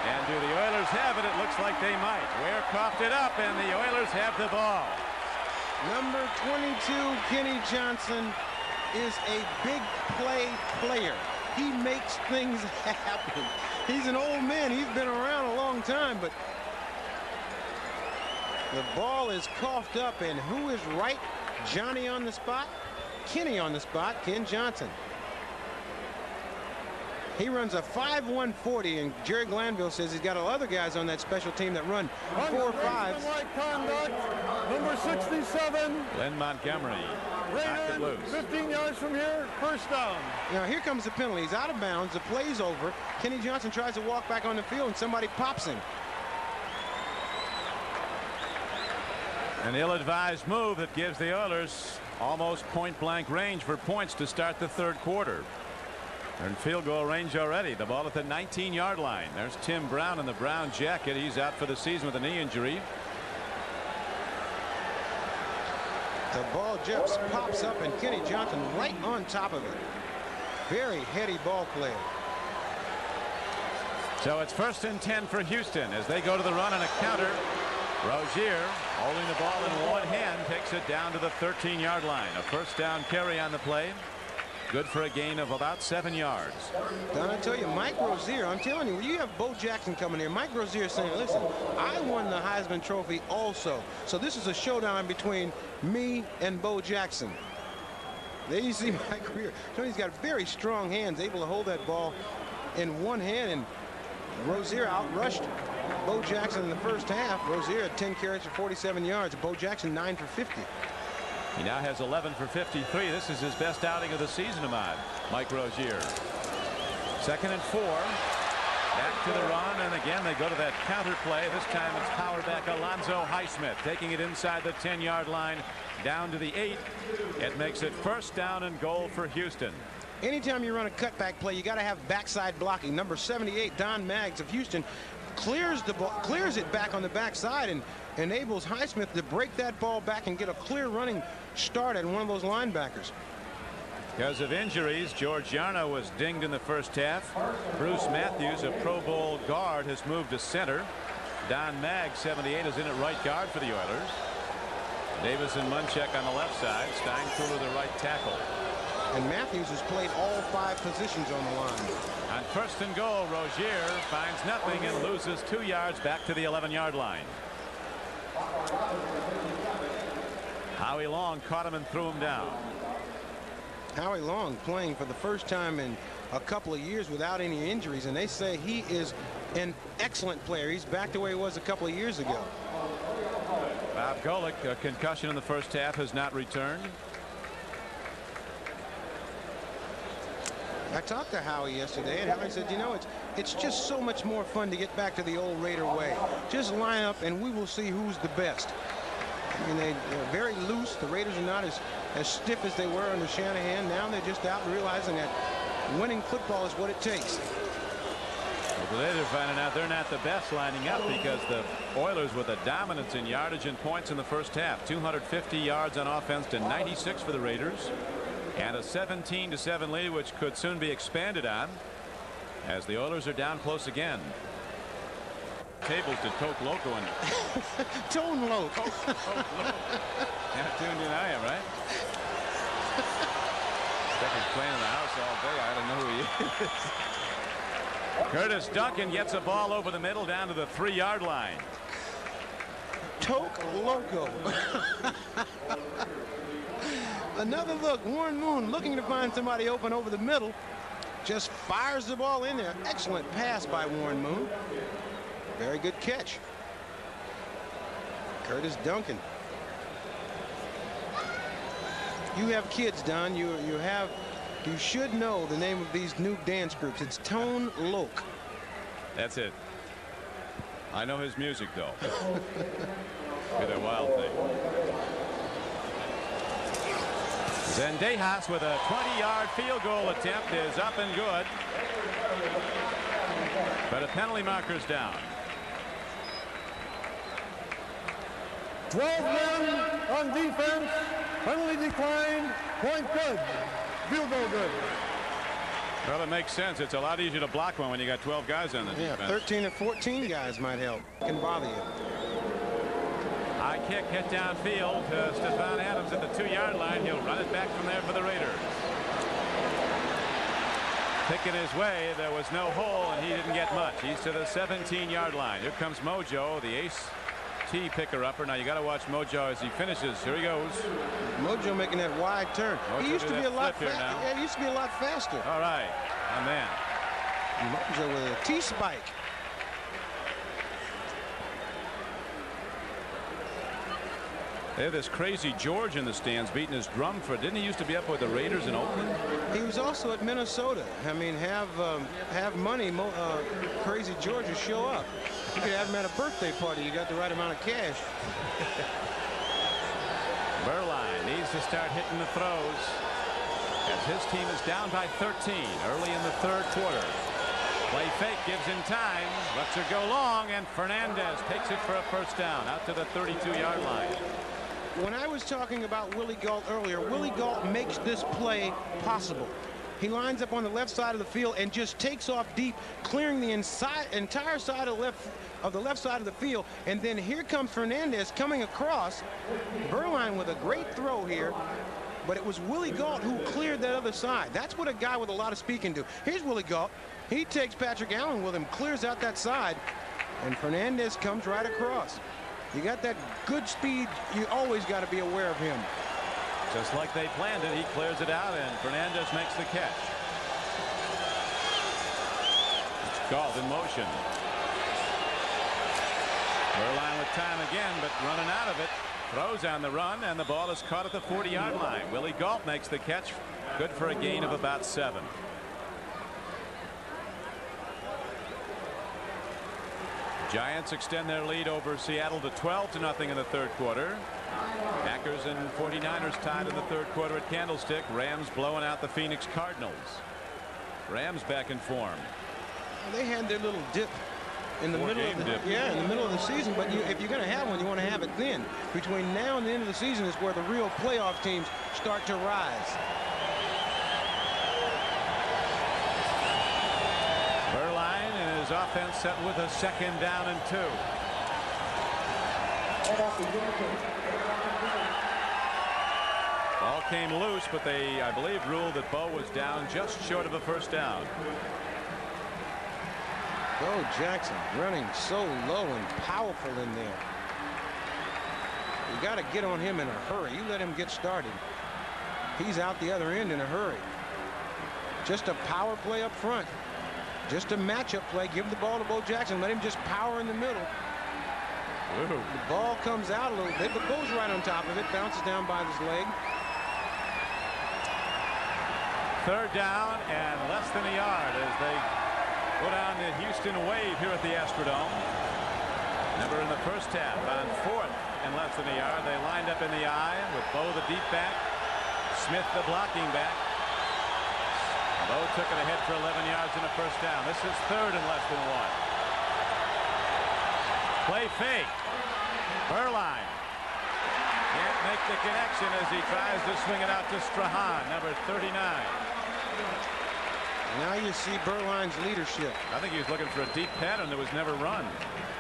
And do the Oilers have it? It looks like they might. Ware coughed it up, and the Oilers have the ball. Number 22, Kenny Johnson, is a big play player. He makes things happen. He's an old man. He's been around a long time, but the ball is coughed up, and who is right? Johnny on the spot, Kenny on the spot, Ken Johnson. He runs a 5.1 40, and Jerry Glanville says he's got other guys on that special team that run 4.5s. Conduct, number 67. Glenn Montgomery. Raiders, 15 yards from here, first down. Now here comes the penalty. He's out of bounds. The play's over. Kenny Johnson tries to walk back on the field, and somebody pops him. An ill-advised move that gives the Oilers almost point-blank range for points to start the third quarter. They're in field goal range already. The ball at the 19-yard line. There's Tim Brown in the brown jacket. He's out for the season with a knee injury. The ball just pops up, and Kenny Johnson right on top of it. Very heady ball player. So it's 1st and 10 for Houston as they go to the run on a counter. Rozier, holding the ball in one hand, takes it down to the 13-yard line. A first down carry on the play. Good for a gain of about 7 yards. Don, I tell you, Mike Rozier, I'm telling you, you have Bo Jackson coming here. Mike Rozier saying, listen, I won the Heisman Trophy also. So this is a showdown between me and Bo Jackson. There you see Mike Rozier. So he's got very strong hands, able to hold that ball in one hand. And Rozier outrushed Bo Jackson in the first half. Rozier had 10 carries for 47 yards. Bo Jackson 9 for 50. He now has 11 for 53. This is his best outing of the season, Ahmad. Mike Rozier. 2nd and 4. Back to the run, and again they go to that counter play. This time it's power back Alonzo Highsmith, taking it inside the 10-yard line down to the 8. It makes it 1st down and goal for Houston. Anytime you run a cutback play, you got to have backside blocking. Number 78, Don Maggs of Houston, clears the ball, clears it back on the backside, and enables Highsmith to break that ball back and get a clear running start at one of those linebackers. Because of injuries, George Yarno was dinged in the first half. Bruce Matthews, a Pro Bowl guard, has moved to center. Don Maggs, 78, is in at right guard for the Oilers. Davis and Munchak on the left side. Steinkuhler the right tackle. And Matthews has played all 5 positions on the line. On 1st and goal, Rozier finds nothing and loses 2 yards back to the 11-yard line. Howie Long caught him and threw him down. Howie Long playing for the first time in a couple of years without any injuries, and they say he is an excellent player. He's back the way he was a couple of years ago. Bob Golick, a concussion in the first half, has not returned. I talked to Howie yesterday, and Howie said, you know, it's just so much more fun to get back to the old Raider way. Just line up and we will see who's the best. I mean, they're very loose. The Raiders are not as stiff as they were under Shanahan. Now they're just out realizing that winning football is what it takes. Well, today they're finding out they're not the best lining up because the Oilers with a dominance in yardage and points in the first half. 250 yards on offense to 96 for the Raiders. And a 17-7 lead, which could soon be expanded on as the Oilers are down close again. Tables to Toke Loco and Tone Loc. Yeah, tuned in I am, right? Second playing in the house all day. I don't know who he is. Curtis Duncan gets a ball over the middle down to the 3-yard line. Toke Loco. Another look. Warren Moon looking to find somebody open over the middle. Just fires the ball in there. Excellent pass by Warren Moon. Very good catch. Curtis Duncan. You have kids, Don. You should know the name of these new dance groups. It's Tone Loc. That's it. I know his music though. Get a wild thing. Zendejas with a 20-yard field goal attempt is up and good. But a penalty marker's down. 12 men on defense. Penalty declined. Point good. Field goal good. Well, it makes sense. It's a lot easier to block one when you got 12 guys on the defense. 13 or 14 guys might help. Can bother you. High kick hit downfield. Stephon Adams at the 2-yard line. He'll run it back from there for the Raiders. Picking his way. There was no hole, and he didn't get much. He's to the 17-yard line. Here comes Mojo, the ace T picker-upper. Now you got to watch Mojo as he finishes. Here he goes. Mojo making that wide turn. He used to be a lot faster. Yeah, he used to be a lot faster. All right, my man. Mojo with a T-spike. They have this crazy George in the stands beating his drum for. Didn't he used to be up with the Raiders in Oakland? He was also at Minnesota. I mean, have money. Crazy George will show up. You could have him at a birthday party. You got the right amount of cash. Berline needs to start hitting the throws as his team is down by 13 early in the third quarter. Play fake, gives him time, lets her go long, and Fernandez takes it for a first down out to the 32-yard line. When I was talking about Willie Gault earlier, Willie Gault makes this play possible. He lines up on the left side of the field and just takes off deep, clearing the entire side of the left side of the field. And then here comes Fernandez coming across. Berline with a great throw here, but it was Willie Gault who cleared that other side. That's what a guy with a lot of speed can do. Here's Willie Gault. He takes Patrick Allen with him, clears out that side, and Fernandez comes right across. You got that good speed. You always got to be aware of him. Just like they planned it, he clears it out, and Fernandez makes the catch. It's Gault in motion. Berline with time again, but running out of it. Throws on the run, and the ball is caught at the 40-yard line. Willie Gault makes the catch. Good for a gain of about 7. Giants extend their lead over Seattle to 12-0 in the third quarter. Packers and 49ers tied in the third quarter at Candlestick. Rams blowing out the Phoenix Cardinals. Rams back in form. They had their little dip in the middle of the season, but if you're going to have one, you want to have it then. Between now and the end of the season is where the real playoff teams start to rise. Berline and his offense set with a 2nd down and 2. Ball came loose, but they, I believe, ruled that Bo was down just short of a first down. Bo Jackson running so low and powerful in there. You got to get on him in a hurry. You let him get started, he's out the other end in a hurry. Just a power play up front. Just a matchup play. Give the ball to Bo Jackson. Let him just power in the middle. Ooh. The ball comes out a little bit, but Bo's right on top of it. Bounces down by his leg. 3rd down and less than a yard as they go down the Houston wave here at the Astrodome. Never in the first half. On 4th and less than a yard, they lined up in the I with Bo the deep back, Smith the blocking back. Bo took it ahead for 11 yards and a first down. This is 3rd and less than 1. Play fake. Berline can't make the connection as he tries to swing it out to Strahan, number 39. Now you see Berline's leadership. I think he was looking for a deep pattern that was never run.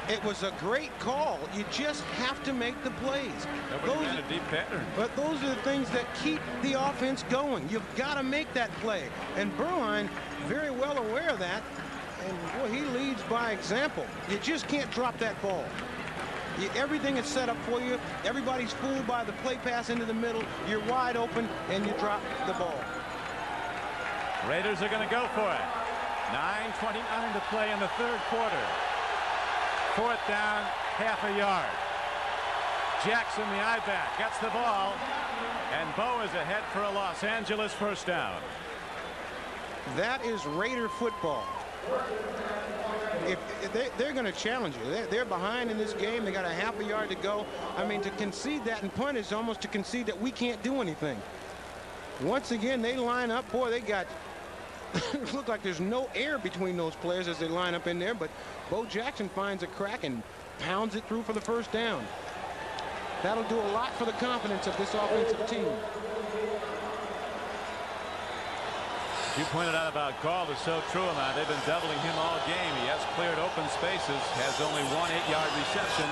It was a great call. You just have to make the plays. Nobody ran a deep pattern. But those are the things that keep the offense going. You've got to make that play. And Berline, very well aware of that. And boy, he leads by example. You just can't drop that ball. Everything is set up for you. Everybody's fooled by the play pass into the middle. You're wide open, and you drop the ball. Raiders are going to go for it. 9:29 to play in the third quarter. 4th down, half a yard. Jackson, the I-back, gets the ball, and Bo is ahead for a Los Angeles first down. That is Raider football. If they're going to challenge you, they're behind in this game. They got a half a yard to go. I mean, to concede that and punt is almost to concede that we can't do anything. Once again, they line up. Boy, they got it looked like there's no air between those players as they line up in there, but Bo Jackson finds a crack and pounds it through for the first down. That'll do a lot for the confidence of this offensive team. You pointed out about Gault is so true in that they've been doubling him all game. He has cleared open spaces, has only 1 8-yard reception.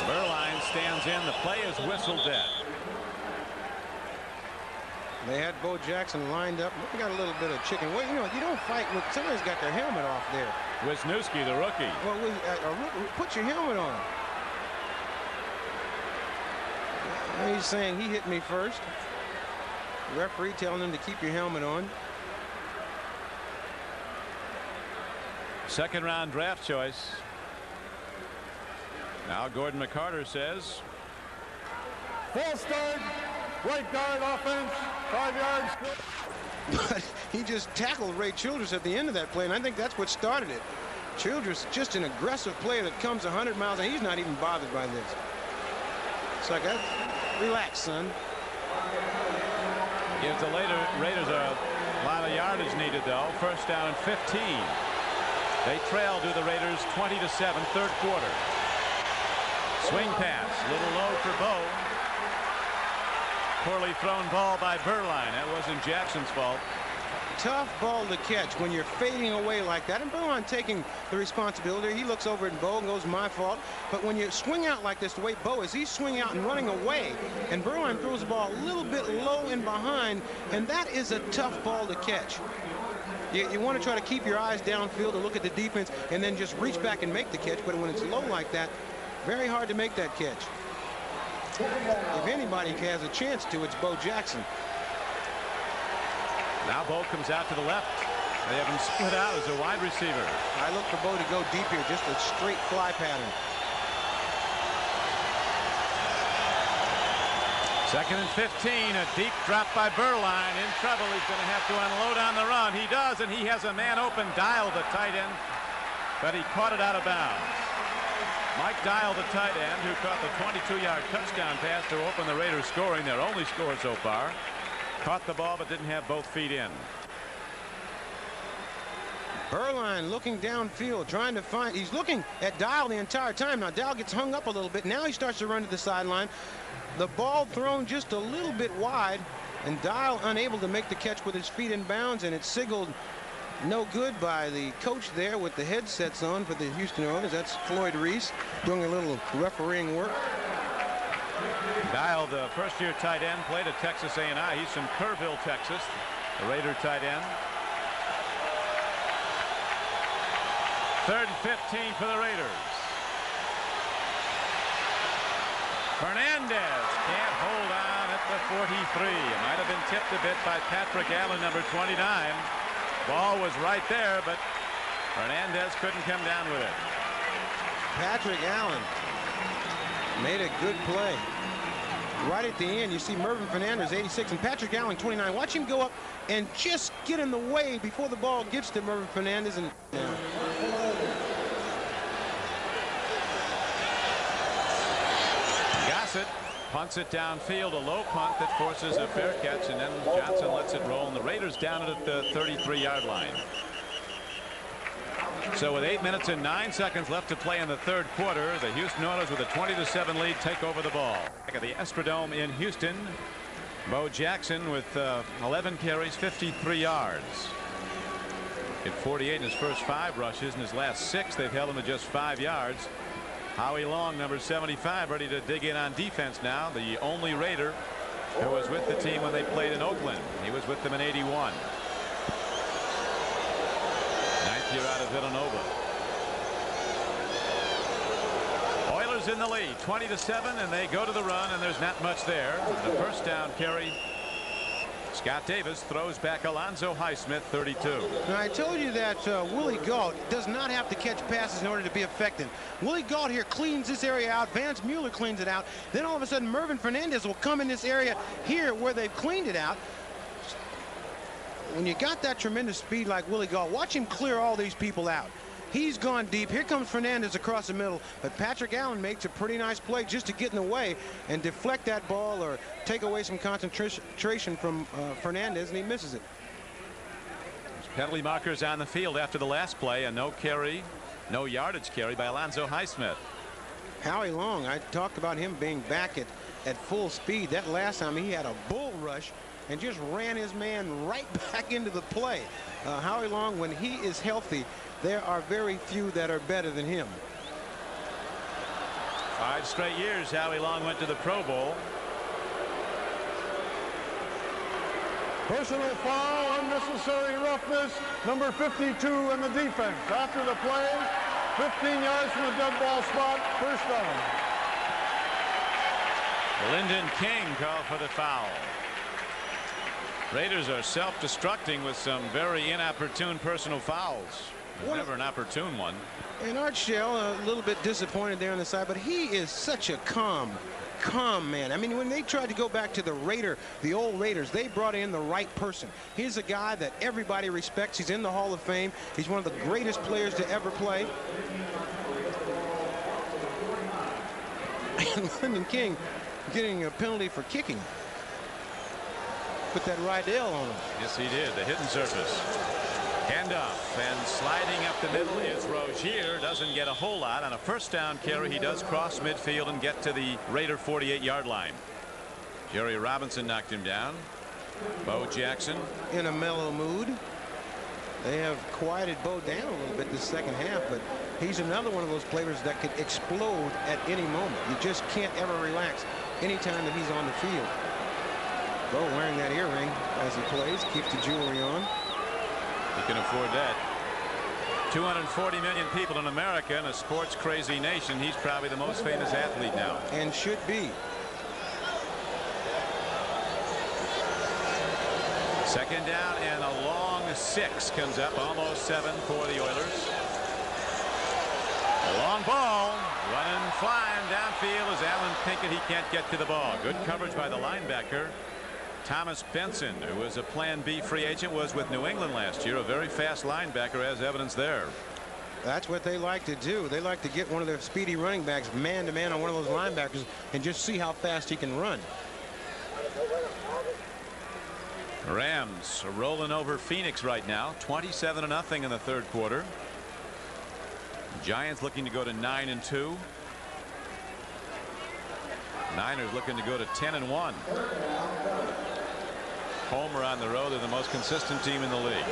Berline stands in. The play is whistled dead. They had Bo Jackson lined up. They got a little bit of chicken. Well, you know, you don't fight with somebody's got their helmet off there. Wisniewski, the rookie. Well, put your helmet on. He's saying he hit me first. Referee telling him to keep your helmet on. 2nd round draft choice. Now Gordon McCarter says. False start, right guard offense, 5 yards. But he just tackled Ray Childress at the end of that play, and I think that's what started it. Childress, just an aggressive player that comes 100 miles, and he's not even bothered by this. It's like Relax, son. Gives the Raiders a lot of yardage needed, though. First down and 15. They trail to the Raiders 20-7, third quarter. Swing pass, a little low for Bo. Poorly thrown ball by Beuerlein. That wasn't Jackson's fault. Tough ball to catch when you're fading away like that. And Beuerlein taking the responsibility. He looks over at Bo and goes, my fault. But when you swing out like this, the way Bo is, he's swinging out and running away. And Beuerlein throws the ball a little bit low and behind. And that is a tough ball to catch. You want to try to keep your eyes downfield and look at the defense and then just reach back and make the catch. But when it's low like that, very hard to make that catch. If anybody has a chance to, it's Bo Jackson. Now Bo comes out to the left. They have him split out as a wide receiver. I look for Bo to go deep here, just a straight fly pattern. Second and 15, a deep drop by Beuerlein. In trouble, he's going to have to unload on the run. He does, and he has a man open. Dial, the tight end, but he caught it out of bounds. Mike Dial, the tight end, who caught the 22-yard touchdown pass to open the Raiders scoring, their only score so far. Caught the ball but didn't have both feet in. Beuerlein looking downfield, trying to find. He's looking at Dial the entire time. Now Dial gets hung up a little bit. Now he starts to run to the sideline. The ball thrown just a little bit wide, and Dial unable to make the catch with his feet in bounds, and it's signaled no good by the coach there with the headsets on for the Houston Oilers. That's Floyd Reese doing a little refereeing work. Dial, the first-year tight end, played at Texas A&I. He's from Kerrville, Texas, the Raider tight end. Third and 15 for the Raiders. Fernandez can't hold on at the 43. It might have been tipped a bit by Patrick Allen, number 29. Ball was right there, but Fernandez couldn't come down with it. Patrick Allen made a good play. Right at the end, you see Mervin Fernandez, 86, and Patrick Allen, 29. Watch him go up and just get in the way before the ball gets to Mervin Fernandez. And Gossett punts it downfield, a low punt that forces a fair catch, and then Johnson lets it roll, and the Raiders down it at the 33-yard line. So with 8 minutes and 9 seconds left to play in the third quarter, the Houston Oilers with a 20-7 lead take over the ball. Back at the Astrodome in Houston, Bo Jackson with 11 carries, 53 yards. At 48 in his first 5 rushes. In his last 6, they've held him to just 5 yards. Howie Long, number 75, ready to dig in on defense now. The only Raider who was with the team when they played in Oakland. He was with them in '81. 9th year out of Villanova. Oilers in the lead, 20-7, and they go to the run, and there's not much there. The first down carry. Scott Davis throws back Alonzo Highsmith, 32. Now, I told you that Willie Gault does not have to catch passes in order to be effective. Willie Gault here cleans this area out. Vance Mueller cleans it out. Then all of a sudden, Mervin Fernandez will come in this area here where they've cleaned it out. When you got that tremendous speed like Willie Gault, watch him clear all these people out. He's gone deep. Here comes Fernandez across the middle, but Patrick Allen makes a pretty nice play just to get in the way and deflect that ball or take away some concentration from Fernandez, and he misses it. Penalty markers on the field after the last play, a no carry, no yardage carry by Alonzo Highsmith. Howie Long, I talked about him being back at full speed. That last time he had a bull rush and just ran his man right back into the play. Howie Long, when he is healthy, there are very few that are better than him. 5 straight years Howie Long went to the Pro Bowl. Personal foul, unnecessary roughness, number 52 in the defense. After the play, 15 yards from the dead ball spot, first down. Lyndon King called for the foul. Raiders are self-destructing with some very inopportune personal fouls. Never an opportune one. And Art Shell a little bit disappointed there on the side, but he is such a calm man. I mean, when they tried to go back to the old Raiders, they brought in the right person. He's a guy that everybody respects. He's in the Hall of Fame. He's one of the greatest players to ever play. And Lyndon King getting a penalty for kicking. Put that Rydell on him. Yes, he did. The hidden surface. Handoff, and sliding up the middle is Rozier. Doesn't get a whole lot. On a first down carry, he does cross midfield and get to the Raider 48-yard line. Jerry Robinson knocked him down. Bo Jackson in a mellow mood. They have quieted Bo down a little bit this second half, but he's another one of those players that could explode at any moment. You just can't ever relax anytime that he's on the field. Bo wearing that earring as he plays, keeps the jewelry on. He can afford that. 240 million people in America, in a sports crazy nation. He's probably the most famous athlete now. And should be. Second down and a long 6 comes up, almost 7 for the Oilers. A long ball, running, flying downfield is Alan Pinkett. He can't get to the ball. Good coverage by the linebacker. Thomas Benson, who was a Plan B free agent, was with New England last year. A very fast linebacker, as evidence there. That's what they like to do. They like to get one of their speedy running backs man to man on one of those linebackers and just see how fast he can run. Rams are rolling over Phoenix right now, 27-0 in the third quarter. Giants looking to go to 9-2. Niners looking to go to 10-1. Homer on the road. They're the most consistent team in the league.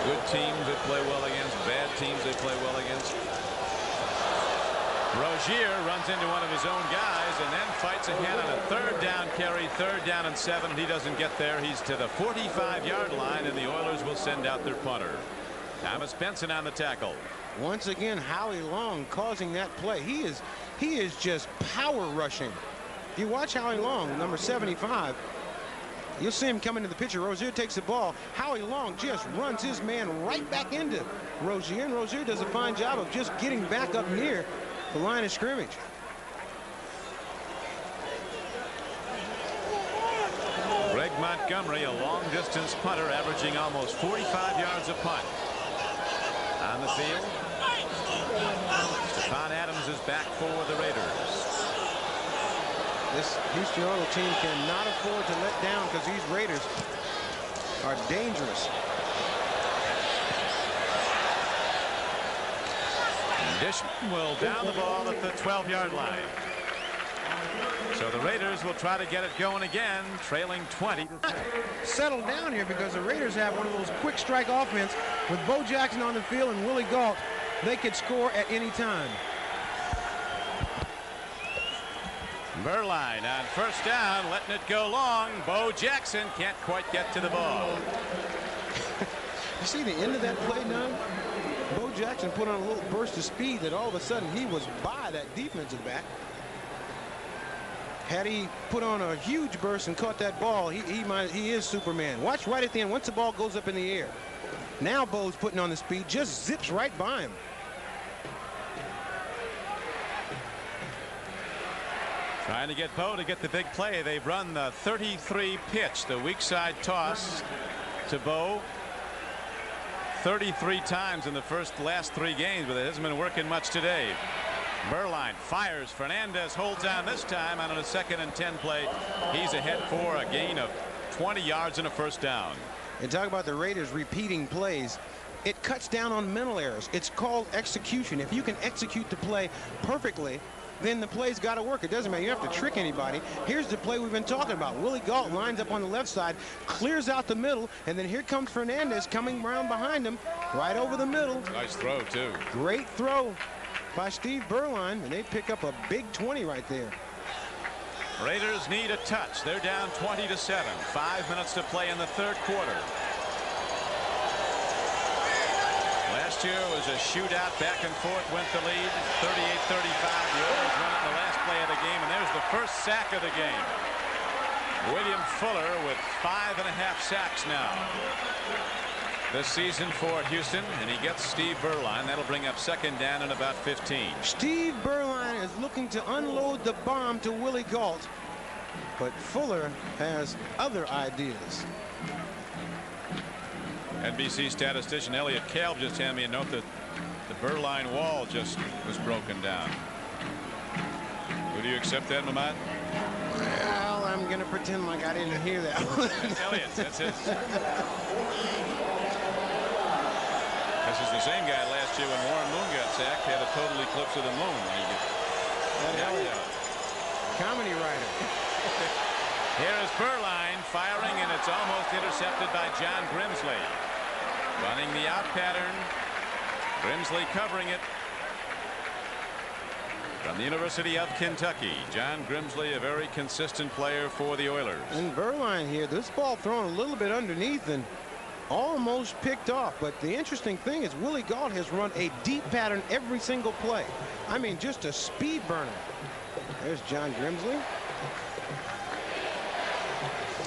Good teams they play well against, bad teams they play well against. Rozier runs into one of his own guys and then fights ahead on a third down carry, 3rd down and 7. He doesn't get there. He's to the 45-yard line, and the Oilers will send out their punter. Thomas Benson on the tackle. Once again, Howie Long causing that play. He is just power rushing. You watch Howie Long, number 75. You'll see him come into the picture. Rozier takes the ball. Howie Long just runs his man right back into Rozier, and Rozier does a fine job of just getting back up near the line of scrimmage. Greg Montgomery, a long-distance punter, averaging almost 45 yards a punt. On the field, Stephon Adams is back for the Raiders. This Houston Oil team cannot afford to let down because these Raiders are dangerous. Dishman will down the ball at the 12-yard line. So the Raiders will try to get it going again, trailing 20. Settle down here because the Raiders have one of those quick strike offense with Bo Jackson on the field and Willie Gault. They could score at any time. Berline on first down, letting it go long. Bo Jackson can't quite get to the ball. You see the end of that play now? Bo Jackson put on a little burst of speed that all of a sudden he was by that defensive back. Had he put on a huge burst and caught that ball, he is Superman. Watch right at the end once the ball goes up in the air. Now Bo's putting on the speed, just zips right by him. Trying to get Bo to get the big play. They've run the 33 pitch, the weak side toss to Bo 33 times in the last 3 games, but it hasn't been working much today. Berline fires. Fernandez holds on this time on a 2nd and 10 play. He's ahead for a gain of 20 yards and a first down. And talk about the Raiders repeating plays. It cuts down on mental errors. It's called execution. If you can execute the play perfectly, then the play's got to work. It doesn't matter. You have to trick anybody. Here's the play we've been talking about. Willie Gault lines up on the left side, clears out the middle, and then here comes Fernandez coming around behind him, right over the middle. Nice throw, too. Great throw by Steve Berline, and they pick up a big 20 right there. Raiders need a touch. They're down 20-7. 5 minutes to play in the third quarter. Last year was a shootout, back and forth, went the lead, 38-35. The Oilers run it in the last play of the game, and there's the first sack of the game. William Fuller with 5.5 sacks now this season for Houston, and he gets Steve Berline. That'll bring up 2nd down and about 15. Steve Berline is looking to unload the bomb to Willie Gault, but Fuller has other ideas. NBC statistician Elliot Kalb just handed me a note that the Berline wall just was broken down. Would you accept that, Mamad? Well, I'm going to pretend like I didn't hear that. That's Elliott. That's his. This is the same guy last year when Warren Moon got sacked. Had a total eclipse of the moon when he got Elliott, comedy writer. Here is Beuerlein firing, and it's almost intercepted by John Grimsley. Running the out pattern. Grimsley covering it. From the University of Kentucky, John Grimsley, a very consistent player for the Oilers. And Beuerlein here, this ball thrown a little bit underneath and almost picked off. But the interesting thing is Willie Gault has run a deep pattern every single play. I mean, just a speed burner. There's John Grimsley.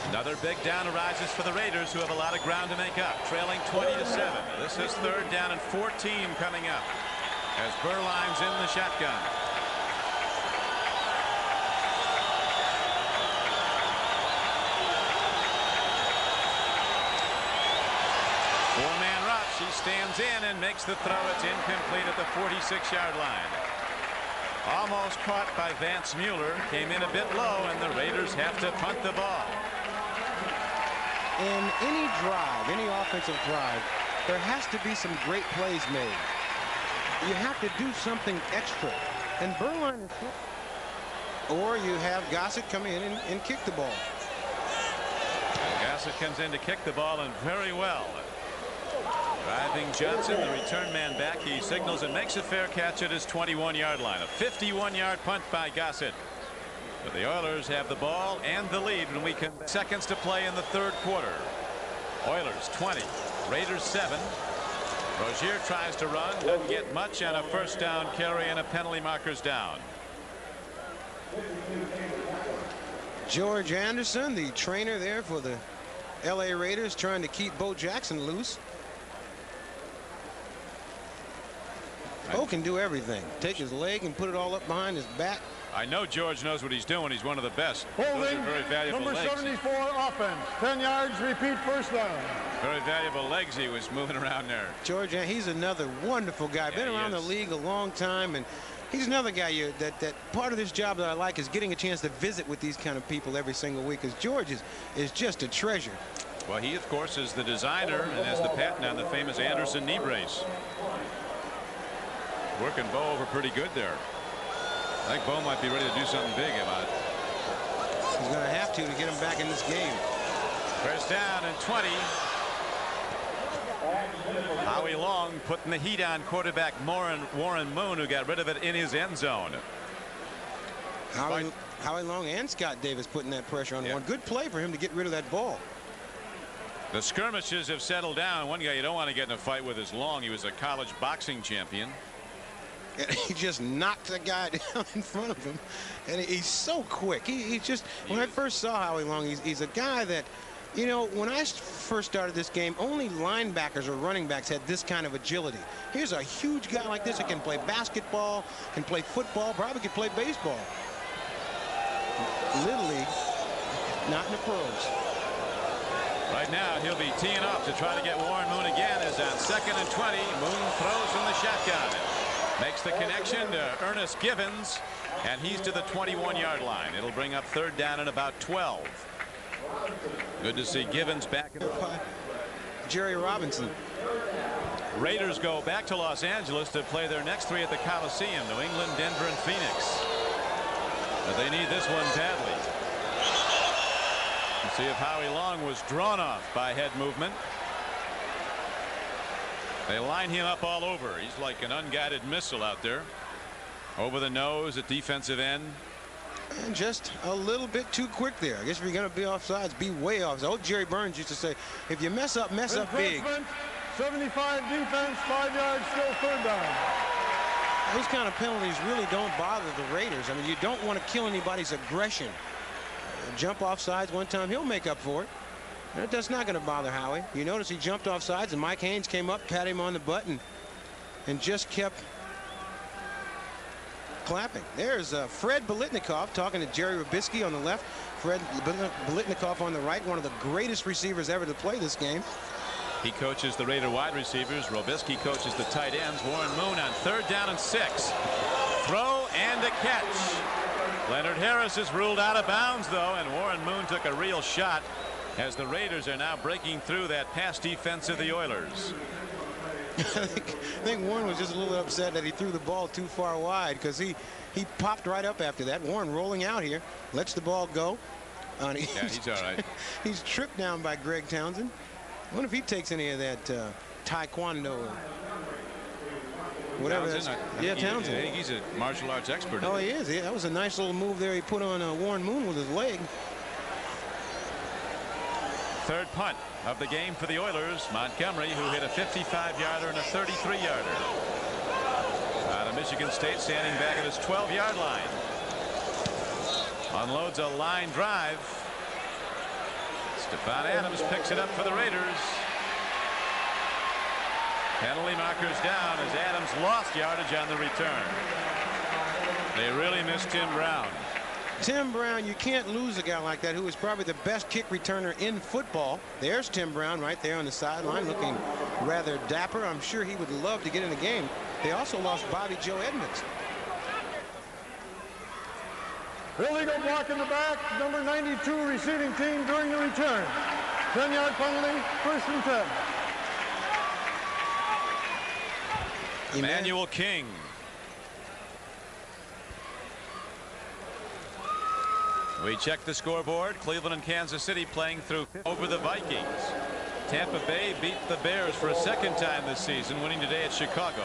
Another big down arises for the Raiders, who have a lot of ground to make up, trailing 20-7. This is 3rd down and 14 coming up as Beuerlein's in the shotgun. Four-man rush. He stands in and makes the throw. It's incomplete at the 46-yard line. Almost caught by Vance Mueller. Came in a bit low, and the Raiders have to punt the ball. In any drive, any offensive drive, there has to be some great plays made. You have to do something extra. And Beuerlein is... Or you have Gossett come in and kick the ball. And Gossett comes in to kick the ball, and very well. Driving Johnson, the return man back. He signals and makes a fair catch at his 21-yard line. A 51-yard punt by Gossett. But the Oilers have the ball and the lead when we can. Seconds to play in the 3rd quarter. Oilers 20, Raiders 7. Rozier tries to run, doesn't get much, and a first down carry and a penalty marker's down. George Anderson, the trainer there for the LA Raiders, trying to keep Bo Jackson loose. Bo can do everything. Take his leg and put it all up behind his back. I know George knows what he's doing. He's one of the best. Holding, those are very valuable number legs. 74 offense. 10 yards, repeat first down. Very valuable legs he was moving around there. George, he's another wonderful guy. Been around the league a long time, and he's another guy that part of this job that I like is getting a chance to visit with these kind of people every single week, because George is just a treasure. Well, he, of course, is the designer and has the patent on the famous Anderson knee brace. Working Bo over pretty good there. I think Bo might be ready to do something big about it. He's going to have to get him back in this game. First down and 20. Howie Long putting the heat on quarterback Warren Moon, who got rid of it in his end zone. Howie Long and Scott Davis putting that pressure on one. Good play for him to get rid of that ball. The skirmishes have settled down. One guy you don't want to get in a fight with is Long. He was a college boxing champion. And he just knocked the guy down in front of him, and he's so quick. He just, when I first saw Howie Long, he's a guy that, you know, when I first started this game, only linebackers or running backs had this kind of agility. Here's a huge guy like this that can play basketball, can play football, probably can play baseball. Little league, not in the pros. Right now he'll be teeing off to try to get Warren Moon again. Is on 2nd and 20. Moon throws from the shotgun. Makes the connection to Ernest Givens, and he's to the 21-yard line. It'll bring up 3rd down and about 12. Good to see Givens back. Jerry Robinson. Raiders go back to Los Angeles to play their next 3 at the Coliseum. New England, Denver, and Phoenix. But they need this one badly. Let's see if Howie Long was drawn off by head movement. They line him up all over. He's like an unguided missile out there. Over the nose at defensive end. And just a little bit too quick there. I guess if you're going to be offsides, be way off. Old Jerry Burns used to say, if you mess up big. 75 defense, 5 yards, still 3rd down. Those kind of penalties really don't bother the Raiders. I mean, you don't want to kill anybody's aggression. Jump off sides one time, he'll make up for it. That's not going to bother Howie. You notice he jumped off sides, and Mike Haynes came up, patted him on the butt, and just kept clapping. There's Fred Biletnikoff talking to Jerry Robisky on the left. Fred Biletnikoff on the right, one of the greatest receivers ever to play this game. He coaches the Raider wide receivers. Robisky coaches the tight ends. Warren Moon on 3rd down and 6. Throw and a catch. Leonard Harris is ruled out of bounds, though, and Warren Moon took a real shot as the Raiders are now breaking through that pass defense of the Oilers. I think Warren was just a little upset that he threw the ball too far wide, because he popped right up after that. Warren rolling out here, lets the ball go. Yeah, he's all right. He's tripped down by Greg Townsend. I wonder if he takes any of that taekwondo or whatever. Yeah, Townsend. I think he's a martial arts expert. Oh, he is. Yeah, that was a nice little move there he put on Warren Moon with his leg. Third punt of the game for the Oilers. Montgomery, who hit a 55-yarder and a 33-yarder. Out of Michigan State, standing back at his 12-yard line. Unloads a line drive. Stephon Adams picks it up for the Raiders. Penalty markers down as Adams lost yardage on the return. They really missed Tim Brown. Tim Brown, you can't lose a guy like that, who is probably the best kick returner in football. There's Tim Brown right there on the sideline, looking rather dapper. I'm sure he would love to get in the game. They also lost Bobby Joe Edmonds. Illegal block in the back, number 92 receiving team during the return. 10-yard penalty, 1st and 10. Emmanuel King. We check the scoreboard. Cleveland and Kansas City playing through over the Vikings. Tampa Bay beat the Bears for a second time this season, winning today at Chicago.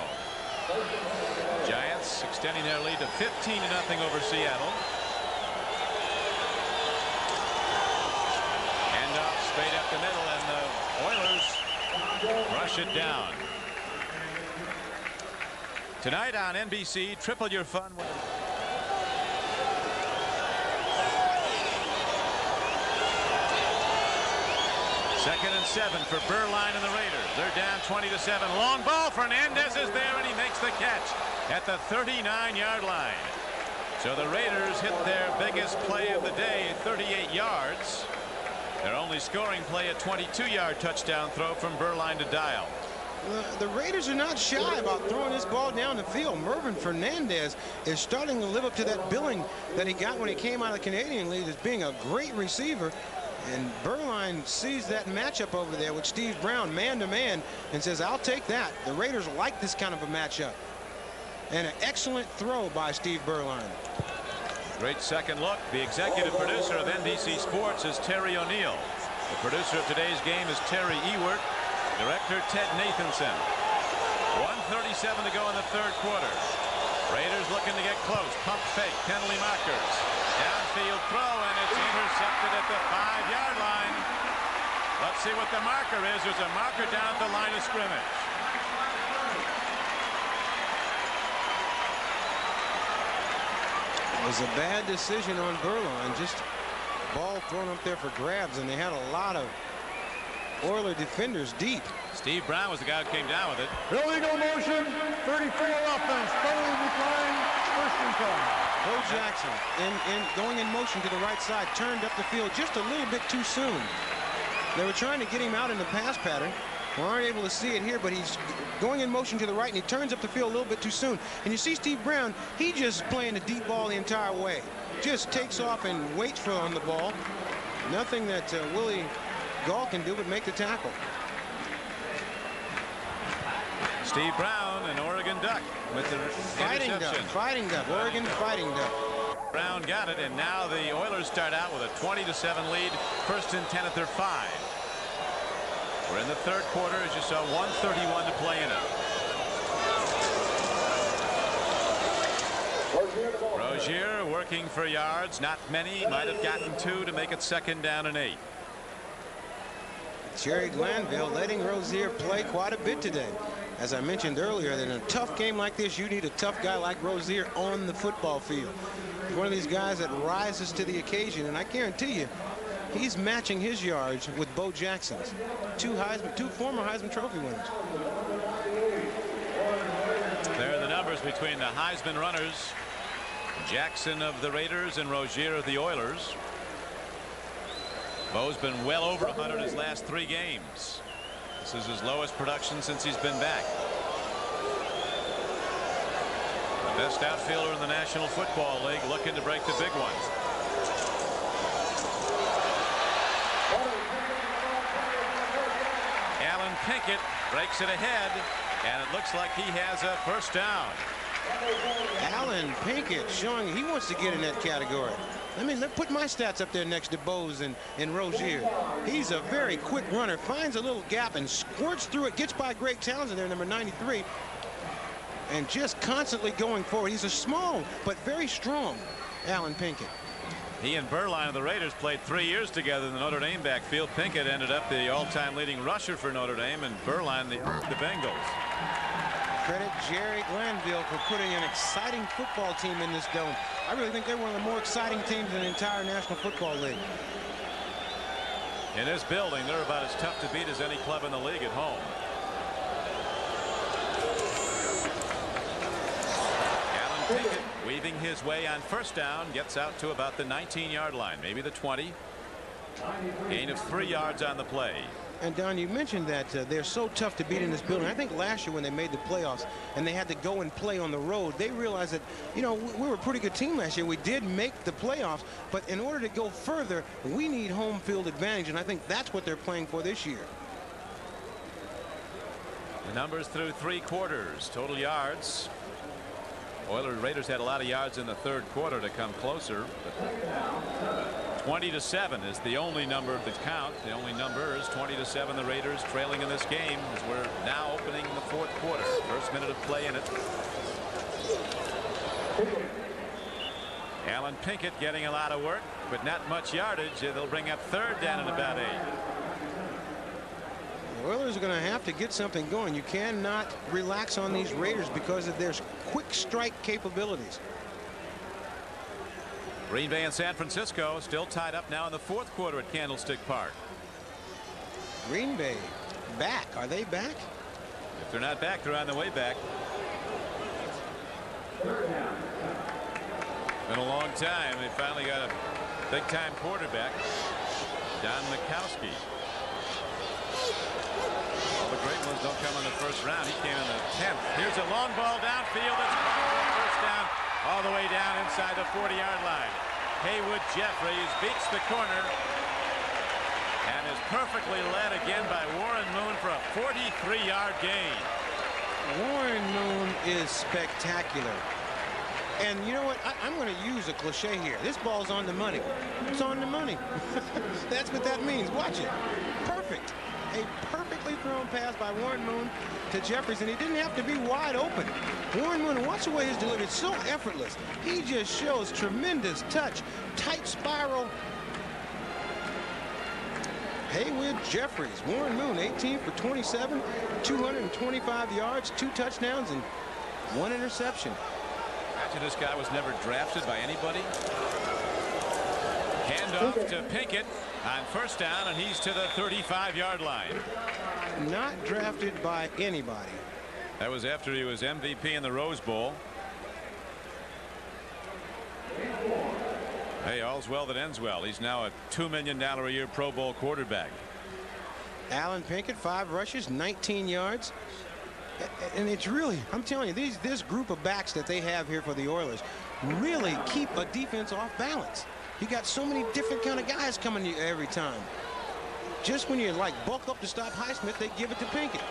Giants extending their lead to 15-0 over Seattle. Straight up the middle, and the Oilers rush it down. Tonight on NBC, triple your fun. Second and 7 for Beuerlein and the Raiders. They're down 20-7. Long ball. Fernandez is there, and he makes the catch at the 39-yard line. So the Raiders hit their biggest play of the day, 38 yards. Their only scoring play, a 22-yard touchdown throw from Beuerlein to Dial. The Raiders are not shy about throwing this ball down the field. Mervin Fernandez is starting to live up to that billing that he got when he came out of the Canadian League as being a great receiver. And Beuerlein sees that matchup over there with Steve Brown man-to-man and says, I'll take that. The Raiders like this kind of a matchup. And an excellent throw by Steve Beuerlein. Great second look. The executive producer of NBC Sports is Terry O'Neill. The producer of today's game is Terry Ewert. Director Ted Nathanson. 1:37 to go in the third quarter. Raiders looking to get close. Pump fake. Penalty markers. Downfield throw, and it's intercepted at the 5-yard line. Let's see what the marker is. There's a marker down at the line of scrimmage. It was a bad decision on Beuerlein. Just ball thrown up there for grabs, and they had a lot of Oiler defenders deep. Steve Brown was the guy who came down with it. Illegal motion, 34 offense, penalty decline, 1st and 10. Bo Jackson going in motion to the right side, turned up the field just a little bit too soon. They were trying to get him out in the pass pattern. We aren't able to see it here, but he's going in motion to the right, and he turns up the field a little bit too soon. And you see Steve Brown, he just playing the deep ball the entire way. Just takes off and waits for on the ball. Nothing that Willie Gaul can do but make the tackle. Steve Brown, an Oregon Duck, with the interception. Fighting Duck, Oregon Fighting Duck. Brown got it, and now the Oilers start out with a 20-7 lead. 1st and 10 at their 5. We're in the third quarter, as you saw, 1:31 to play in it. Rozier working for yards, not many, might have gotten 2 to make it 2nd down and 8. Jerry Glanville letting Rozier play quite a bit today. As I mentioned earlier, that in a tough game like this, you need a tough guy like Rozier on the football field. He's one of these guys that rises to the occasion, and I guarantee you, he's matching his yards with Bo Jackson's. Two former Heisman Trophy winners. There are the numbers between the Heisman runners. Jackson of the Raiders and Rozier of the Oilers. Bo's been well over 100 his last 3 games. This is his lowest production since he's been back. Best outfielder in the National Football League, looking to break the big one. Alan Pinkett breaks it ahead, and it looks like he has a first down. Alan Pinkett showing he wants to get in that category. Let's put my stats up there next to Bose and Rozier. He's a very quick runner, finds a little gap and squirts through it, gets by Greg Townsend there, number 93, and just constantly going forward. He's a small but very strong Alan Pinkett. He and Berline of the Raiders played 3 years together in the Notre Dame backfield. Pinkett ended up the all-time leading rusher for Notre Dame, and Berline the Bengals. Credit Jerry Glanville for putting an exciting football team in this dome. I really think they're one of the more exciting teams in the entire National Football League. In this building, they're about as tough to beat as any club in the league at home. Alan Pinkett weaving his way on first down, gets out to about the 19-yard line, maybe the 20. Gain of 3 yards on the play. And Don, you mentioned that they're so tough to beat in this building. I think last year when they made the playoffs and they had to go and play on the road, they realized that, you know, we were a pretty good team last year. We did make the playoffs, but in order to go further, we need home field advantage, and I think that's what they're playing for this year. The numbers through 3 quarters. Total yards. Raiders had a lot of yards in the third quarter to come closer. 20-7 is the only number that count. The only number is 20-7. The Raiders trailing in this game as we're now opening the fourth quarter. First minute of play in it. Alan Pinkett getting a lot of work, but not much yardage. They'll bring up third down and about 8. The Oilers are going to have to get something going. You cannot relax on these Raiders because of their quick strike capabilities. Green Bay and San Francisco still tied up now in the fourth quarter at Candlestick Park. Green Bay back. Are they back? If they're not back, they're on the way back. Been a long time. They finally got a big-time quarterback, Don Majkowski. All the great ones don't come in the first round. He came in the 10th. Here's a long ball downfield. It's first down all the way down inside the 40-yard line. Haywood Jeffries beats the corner and is perfectly led again by Warren Moon for a 43-yard gain. Warren Moon is spectacular. And you know what? I'm going to use a cliche here. This ball's on the money. It's on the money. That's what that means. Watch it. Perfect. A perfectly thrown pass by Warren Moon to Jeffries, and he didn't have to be wide open. Warren Moon, watch the way his delivery is so effortless. He just shows tremendous touch, tight spiral. Haywood Jeffries, Warren Moon, 18 for 27, 225 yards, 2 touchdowns, and 1 interception. Imagine this guy was never drafted by anybody. Handoff to Pinkett on first down, and he's to the 35-yard line. Not drafted by anybody. That was after he was MVP in the Rose Bowl. Hey, all's well that ends well. He's now a $2 million a year Pro Bowl quarterback. Alan Pinkett, 5 rushes, 19 yards. And it's really, I'm telling you, this group of backs that they have here for the Oilers really keep a defense off balance. You got so many different kind of guys coming to you every time. Just when you like bulk up to stop Highsmith, they give it to Pinkett.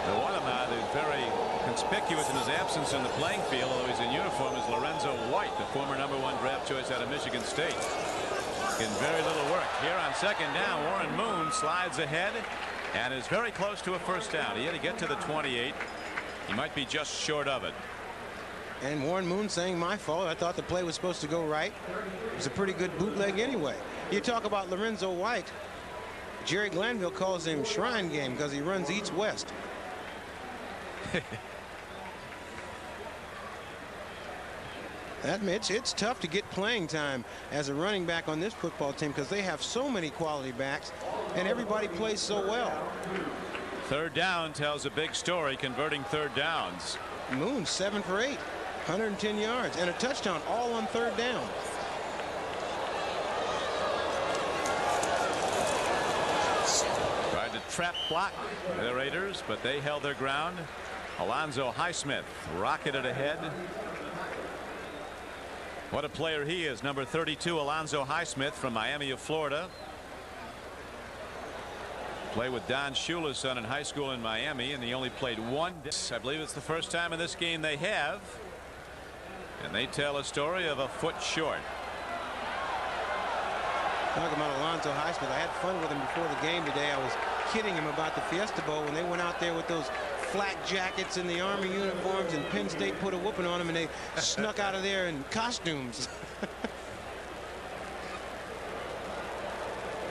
The one of them is very conspicuous in his absence in the playing field, although he's in uniform, is Lorenzo White, the former #1 draft choice out of Michigan State. Getting very little work. Here on second down, Warren Moon slides ahead and is very close to a first down. He had to get to the 28. He might be just short of it. And Warren Moon saying, my fault. I thought the play was supposed to go right. It was a pretty good bootleg anyway. You talk about Lorenzo White. Jerry Glanville calls him Shrine Game because he runs east-west. It's tough to get playing time as a running back on this football team because they have so many quality backs and everybody plays so well. Third down tells a big story, converting third downs. Moon 7 for 8, 110 yards and a touchdown, all on third down. Tried to trap block the Raiders, but they held their ground. Alonzo Highsmith rocketed ahead. What a player he is. Number 32, Alonzo Highsmith from Miami of Florida. Played with Don Shula's son in high school in Miami, and he only played one. I believe it's the first time in this game they have. And they tell a story of a foot short. Talking about Alonzo Highsmith, I had fun with him before the game today. I was kidding him about the Fiesta Bowl when they went out there with those flak jackets and the Army uniforms, and Penn State put a whooping on them, and they snuck out of there in costumes.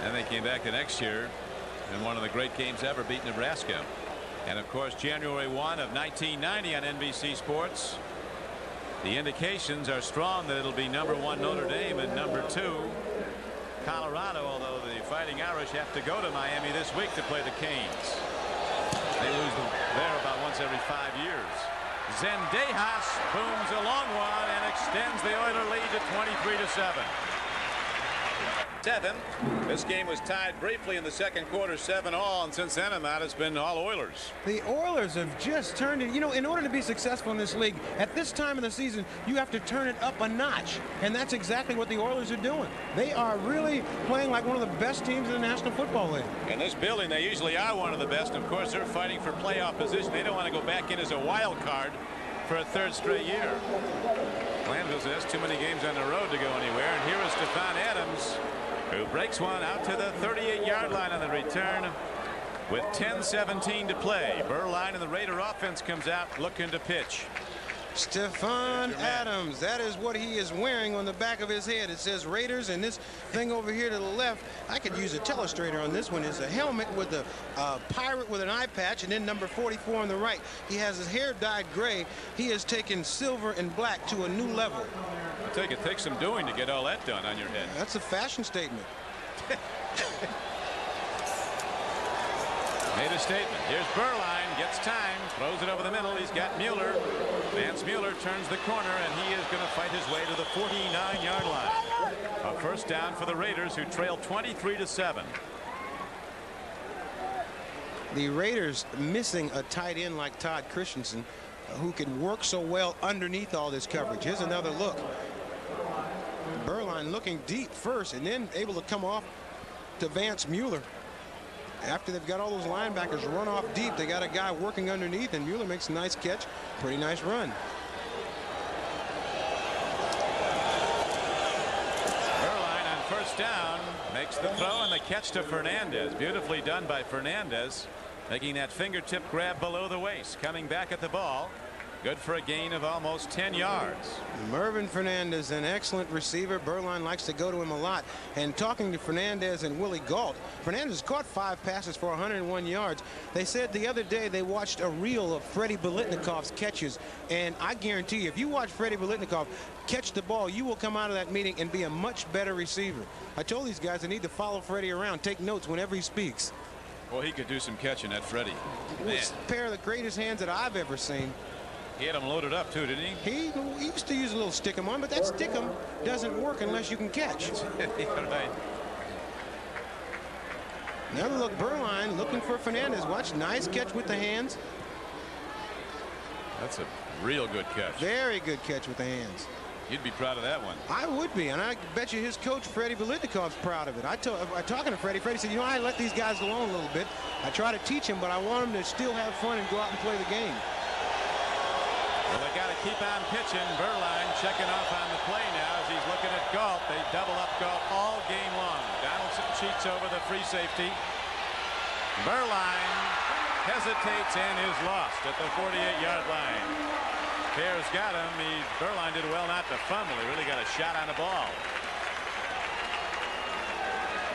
And they came back the next year in one of the great games ever, beat Nebraska. And of course, January 1 of 1990 on NBC Sports. The indications are strong that it'll be number 1 Notre Dame and number 2 Colorado, although the Fighting Irish have to go to Miami this week to play the Canes. They lose there about once every 5 years. Zendejas booms a long one and extends the Oiler lead to 23-7. This game was tied briefly in the second quarter, 7-all, and since then on that it's been all Oilers. The Oilers have just turned it. You know, in order to be successful in this league at this time of the season, you have to turn it up a notch, and that's exactly what the Oilers are doing. They are really playing like one of the best teams in the National Football League. In this building, they usually are one of the best. Of course, they're fighting for playoff position. They don't want to go back in as a wild card for a 3rd straight year. Glanville has too many games on the road to go anywhere, and here is Stephon Adams, who breaks one out to the 38-yard line on the return with 10:17 to play. Berline and the Raider offense comes out looking to pitch. Stephon Adams, that is what he is wearing on the back of his head. It says Raiders, and this thing over here to the left, I could use a telestrator on this one. Is a helmet with a pirate with an eye patch, and then number 44 on the right. He has his hair dyed gray. He has taken silver and black to a new level. I think it takes some doing to get all that done on your head. That's a fashion statement. Made a statement. Here's Berline, gets time, throws it over the middle. He's got Mueller. Vance Mueller turns the corner, and he is going to fight his way to the 49-yard line. A first down for the Raiders, who trail 23-7. The Raiders missing a tight end like Todd Christensen, who can work so well underneath all this coverage. Here's another look. Berline looking deep first, and then able to come off to Vance Mueller. After they've got all those linebackers run off deep, they got a guy working underneath, and Mueller makes a nice catch. Pretty nice run. Berline on first down makes the throw and the catch to Fernandez. Beautifully done by Fernandez, making that fingertip grab below the waist. Coming back at the ball. Good for a gain of almost 10 yards. Mervin Fernandez, an excellent receiver. Berline likes to go to him a lot. And talking to Fernandez and Willie Gault, Fernandez caught 5 passes for 101 yards. They said the other day they watched a reel of Freddie Biletnikov's catches. And I guarantee you, if you watch Freddie Biletnikov catch the ball, you will come out of that meeting and be a much better receiver. I told these guys they need to follow Freddie around, take notes whenever he speaks. Well, he could do some catching, that Freddie. Man. A pair of the greatest hands that I've ever seen. He had him loaded up too, didn't he? He used to use a little stick 'em on, but that stick 'em doesn't work unless you can catch. Right. Another look, Berline looking for Fernandez. Watch, nice catch with the hands. That's a real good catch. Very good catch with the hands. You'd be proud of that one. I would be, and I bet you his coach Freddie Biletnikov's proud of it. I talking to Freddie said, you know, I let these guys alone a little bit. I try to teach them, but I want them to still have fun and go out and play the game. Well, they got to keep on pitching. Berline checking off on the play now as he's looking at Gault. They double up Gault all game long. Donaldson cheats over the free safety. Berline hesitates and is lost at the 48-yard line. Bears got him. Berline did well not to fumble. He really got a shot on the ball.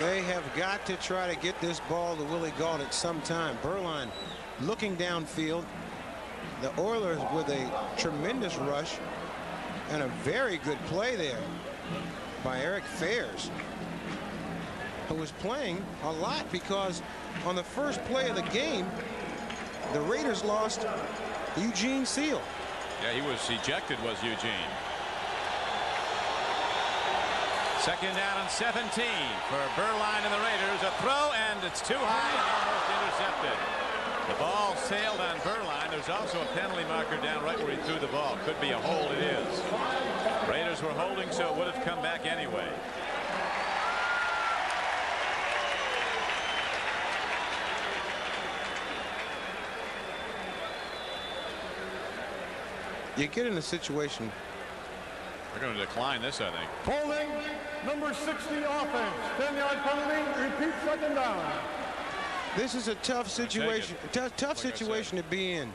They have got to try to get this ball to Willie Gault at some time. Berline looking downfield. The Oilers with a tremendous rush and a very good play there by Eric Fairs, who was playing a lot because on the first play of the game, the Raiders lost Eugene Seal. Yeah, he was ejected, was Eugene. Second down and 17 for Berline and the Raiders. A throw, and it's too high and almost intercepted. The ball sailed on Beuerlein. There's also a penalty marker down right where he threw the ball. Could be a hold. It is. Raiders were holding, so it would have come back anyway. You get in a situation. They're going to decline this, I think. Holding, number 60 offense. 10-yard penalty. Repeat, second down. This is a tough situation. Tough situation to be in.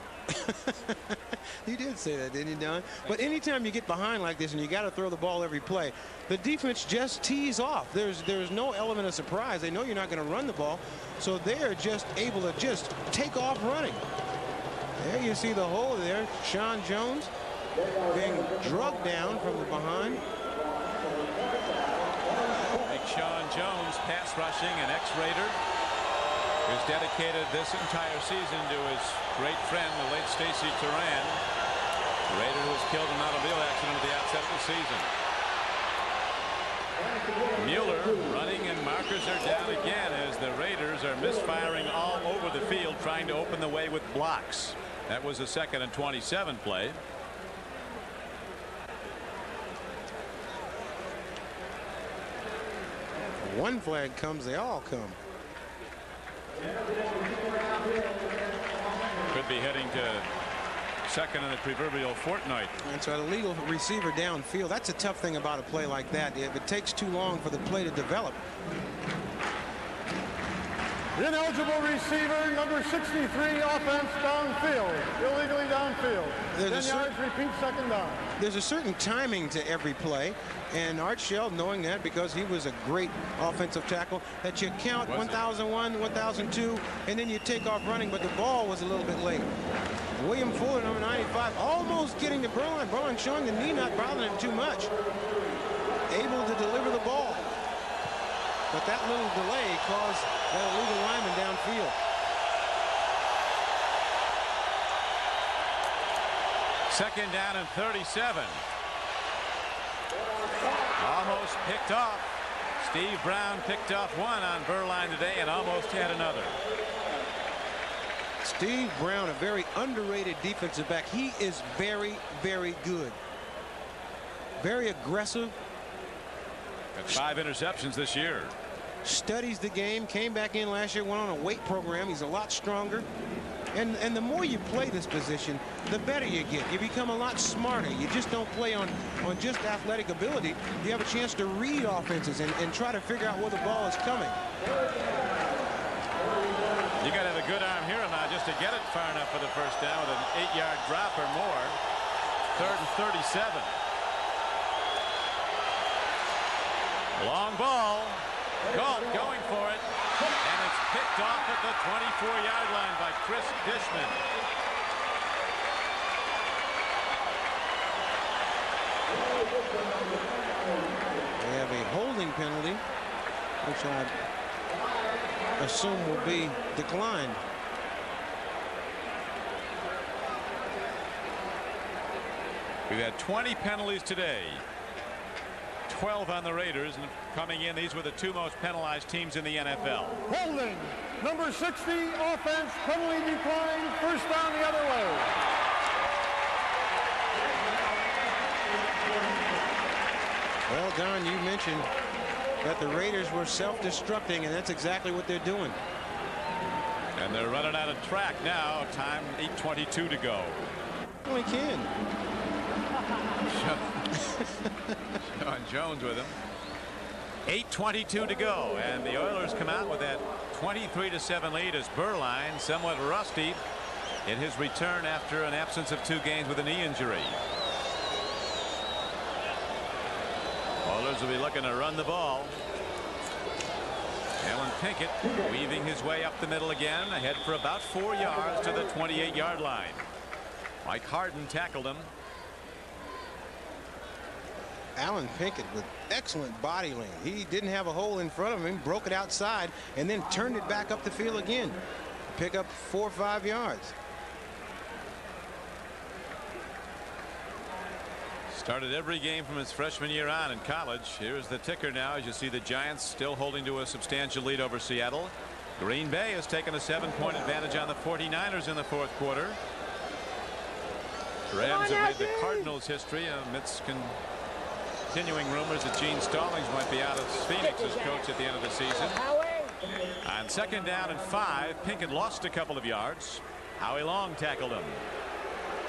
You did say that, didn't you, Don? But anytime you get behind like this and you got to throw the ball every play, the defense just tees off. There's no element of surprise. They know you're not going to run the ball, so they're just able to just take off running. There you see the hole there. Sean Jones being drugged down from the behind. Big Sean Jones, pass rushing, an ex-Raider, who's dedicated this entire season to his great friend, the late Stacy Turan, the Raider who was killed in an automobile accident at the outset of the season. Mueller running, and markers are down again as the Raiders are misfiring all over the field, trying to open the way with blocks. That was a 2nd and 27 play. One flag comes, they all come. Could be heading to second in the proverbial fortnight. And so a legal receiver downfield. That's a tough thing about a play like that. If it takes too long for the play to develop. Ineligible receiver, number 63, offense, downfield. Illegally downfield. 10 yards, repeat, second down. There's a certain timing to every play, and Art Shell, knowing that because he was a great offensive tackle, that you count 1001, 1002, and then you take off running, but the ball was a little bit late. William Fuller, number 95, almost getting to Beuerlein. Beuerlein showing the knee not bothering him too much. Able to deliver the ball. But that little delay caused that illegal lineman downfield. Second down and 37. Almost picked off. Steve Brown picked off one on Beuerlein today and almost had another. Steve Brown, a very underrated defensive back. He is very, very good. Very aggressive. Got 5 interceptions this year. Studies the game, came back in last year, went on a weight program. He's a lot stronger. And the more you play this position, the better you get. You become a lot smarter. You just don't play on just athletic ability. You have a chance to read offenses and try to figure out where the ball is coming. You got to have a good arm here now just to get it far enough for the first down with an 8-yard drop or more. 3rd and 37. Long ball. Galt going for it. And it's picked off at the 24-yard line by Chris Dishman. They have a holding penalty, which I assume will be declined. We've had 20 penalties today. 12 on the Raiders, and coming in, these were the 2 most penalized teams in the NFL. Holding, number 60, offense, penalty decline, first down the other way. Well, Don, you mentioned that the Raiders were self-destructing, and that's exactly what they're doing. And they're running out of track now. Time 8:22 to go. Only can. Sean Jones with him. 8:22 to go, and the Oilers come out with that 23-7 lead as Beuerlein, somewhat rusty in his return after an absence of 2 games with a knee injury. Oilers will be looking to run the ball. Alan Pinkett weaving his way up the middle again, ahead for about 4 yards to the 28-yard line. Mike Harden tackled him. Alan Pinkett with excellent body length. He didn't have a hole in front of him, broke it outside, and then turned it back up the field again. Pick up 4 or 5 yards. Started every game from his freshman year on in college. Here's the ticker now as you see the Giants still holding to a substantial lead over Seattle. Green Bay has taken a 7-point advantage on the 49ers in the fourth quarter. Rams have made the Cardinals history amidst continuing rumors that Gene Stallings might be out as Phoenix's coach at the end of the season. On 2nd down and 5, Pinkett lost a couple of yards. Howie Long tackled him.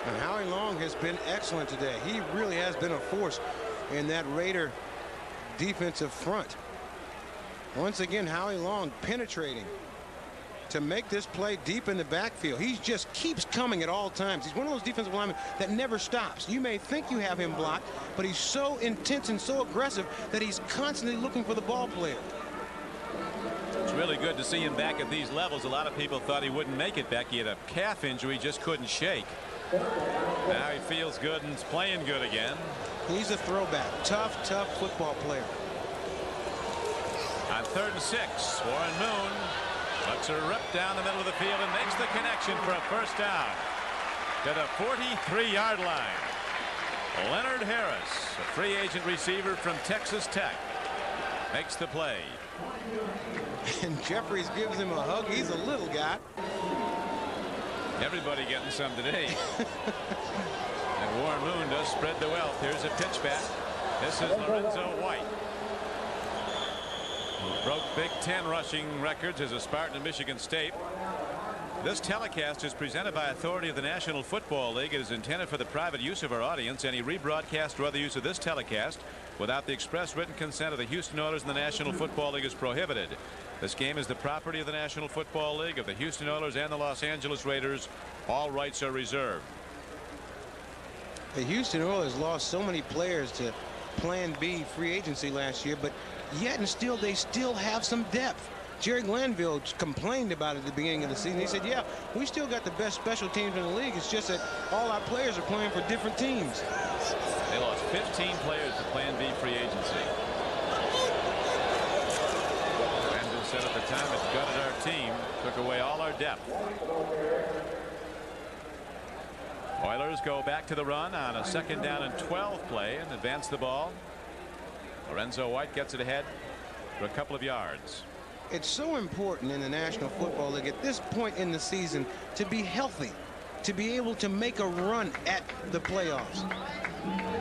And Howie Long has been excellent today. He really has been a force in that Raider defensive front. Once again, Howie Long penetrating to make this play deep in the backfield. He just keeps coming at all times. He's one of those defensive linemen that never stops. You may think you have him blocked, but he's so intense and so aggressive that he's constantly looking for the ball player. It's really good to see him back at these levels. A lot of people thought he wouldn't make it back. He had a calf injury, just couldn't shake. Now he feels good and is playing good again. He's a throwback. Tough football player. On 3rd and 6, Warren Moon lets her rip down the middle of the field and makes the connection for a first down to the 43-yard line. Leonard Harris, a free agent receiver from Texas Tech, makes the play. And Jeffries gives him a hug. He's a little guy. Everybody getting some today. And Warren Moon does spread the wealth. Here's a pitch back. This is Lorenzo White, who broke Big Ten rushing records as a Spartan at Michigan State. This telecast is presented by authority of the National Football League. It is intended for the private use of our audience. Any rebroadcast or other use of this telecast without the express written consent of the Houston Oilers and the National Football League is prohibited. This game is the property of the National Football League, of the Houston Oilers and the Los Angeles Raiders. All rights are reserved. The Houston Oilers lost so many players to Plan B free agency last year, but yet and still they still have some depth. Jerry Glanville complained about it at the beginning of the season. He said, yeah, we still got the best special teams in the league. It's just that all our players are playing for different teams. They lost 15 players to Plan B free agency. Glanville said at the time, it gutted our team, took away all our depth. Oilers go back to the run on a 2nd down and 12 play and advance the ball. Lorenzo White gets it ahead for a couple of yards. It's so important in the National Football League at this point in the season to be healthy, to be able to make a run at the playoffs.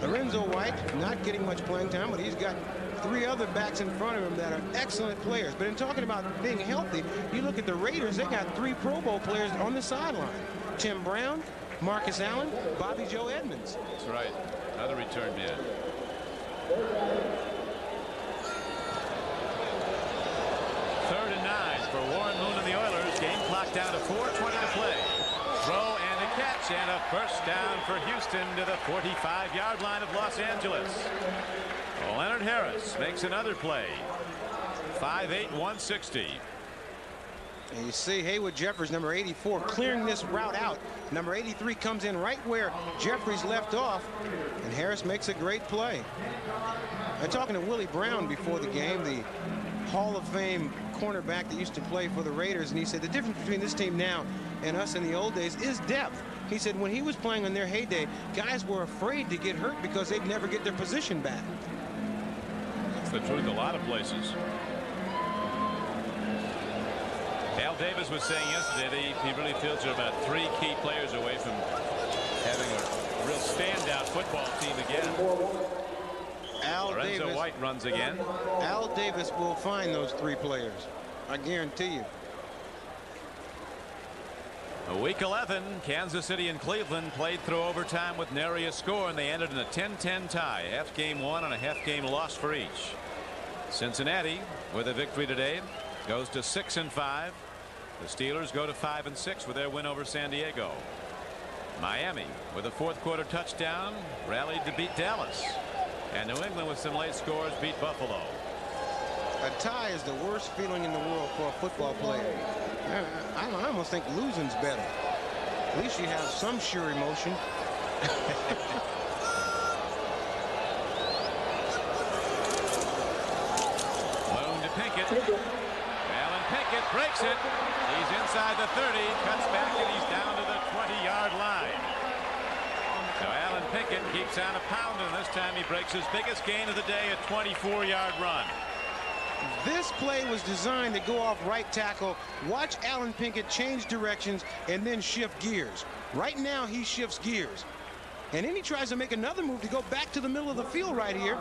Lorenzo White not getting much playing time, but he's got 3 other backs in front of him that are excellent players. But in talking about being healthy, you look at the Raiders, they got 3 Pro Bowl players on the sideline. Tim Brown, Marcus Allen, Bobby Joe Edmonds. That's right. Another return man. 3rd and 9 for Warren Moon and the Oilers. Game clock down to 4:20 to play. Throw and a catch and a first down for Houston to the 45-yard line of Los Angeles. Leonard Harris makes another play. 5'8", 160. And you see Haywood Jeffers, number 84, clearing this route out. Number 83 comes in right where Jeffries left off, and Harris makes a great play. I'm talking to Willie Brown before the game, the Hall of Fame cornerback that used to play for the Raiders, and he said the difference between this team now and us in the old days is depth. He said when he was playing in their heyday, guys were afraid to get hurt because they'd never get their position back. That's the truth a lot of places. Al Davis was saying yesterday that he really feels they're about 3 key players away from having a real standout football team again. Lorenzo White runs again. Al Davis will find those 3 players. I guarantee you. Week 11, Kansas City and Cleveland played through overtime with nary a score, and they ended in a 10-10 tie. Half game won and a half game loss for each. Cincinnati, with a victory today, goes to 6-5. The Steelers go to 5-6 with their win over San Diego. Miami, with a 4th quarter touchdown, rallied to beat Dallas. And New England, with some late scores, beat Buffalo. A tie is the worst feeling in the world for a football player. I almost think losing's better. At least you have some sure emotion. Moon to Pinkett. Alan Pinkett breaks it. He's inside the 30, cuts back, and he's down to the 20-yard line. So Alan Pinkett keeps on a pound, and this time he breaks his biggest gain of the day, a 24-yard run. This play was designed to go off right tackle. Watch Allen Pinkett change directions and then shift gears. Right now he shifts gears. And then he tries to make another move to go back to the middle of the field right here.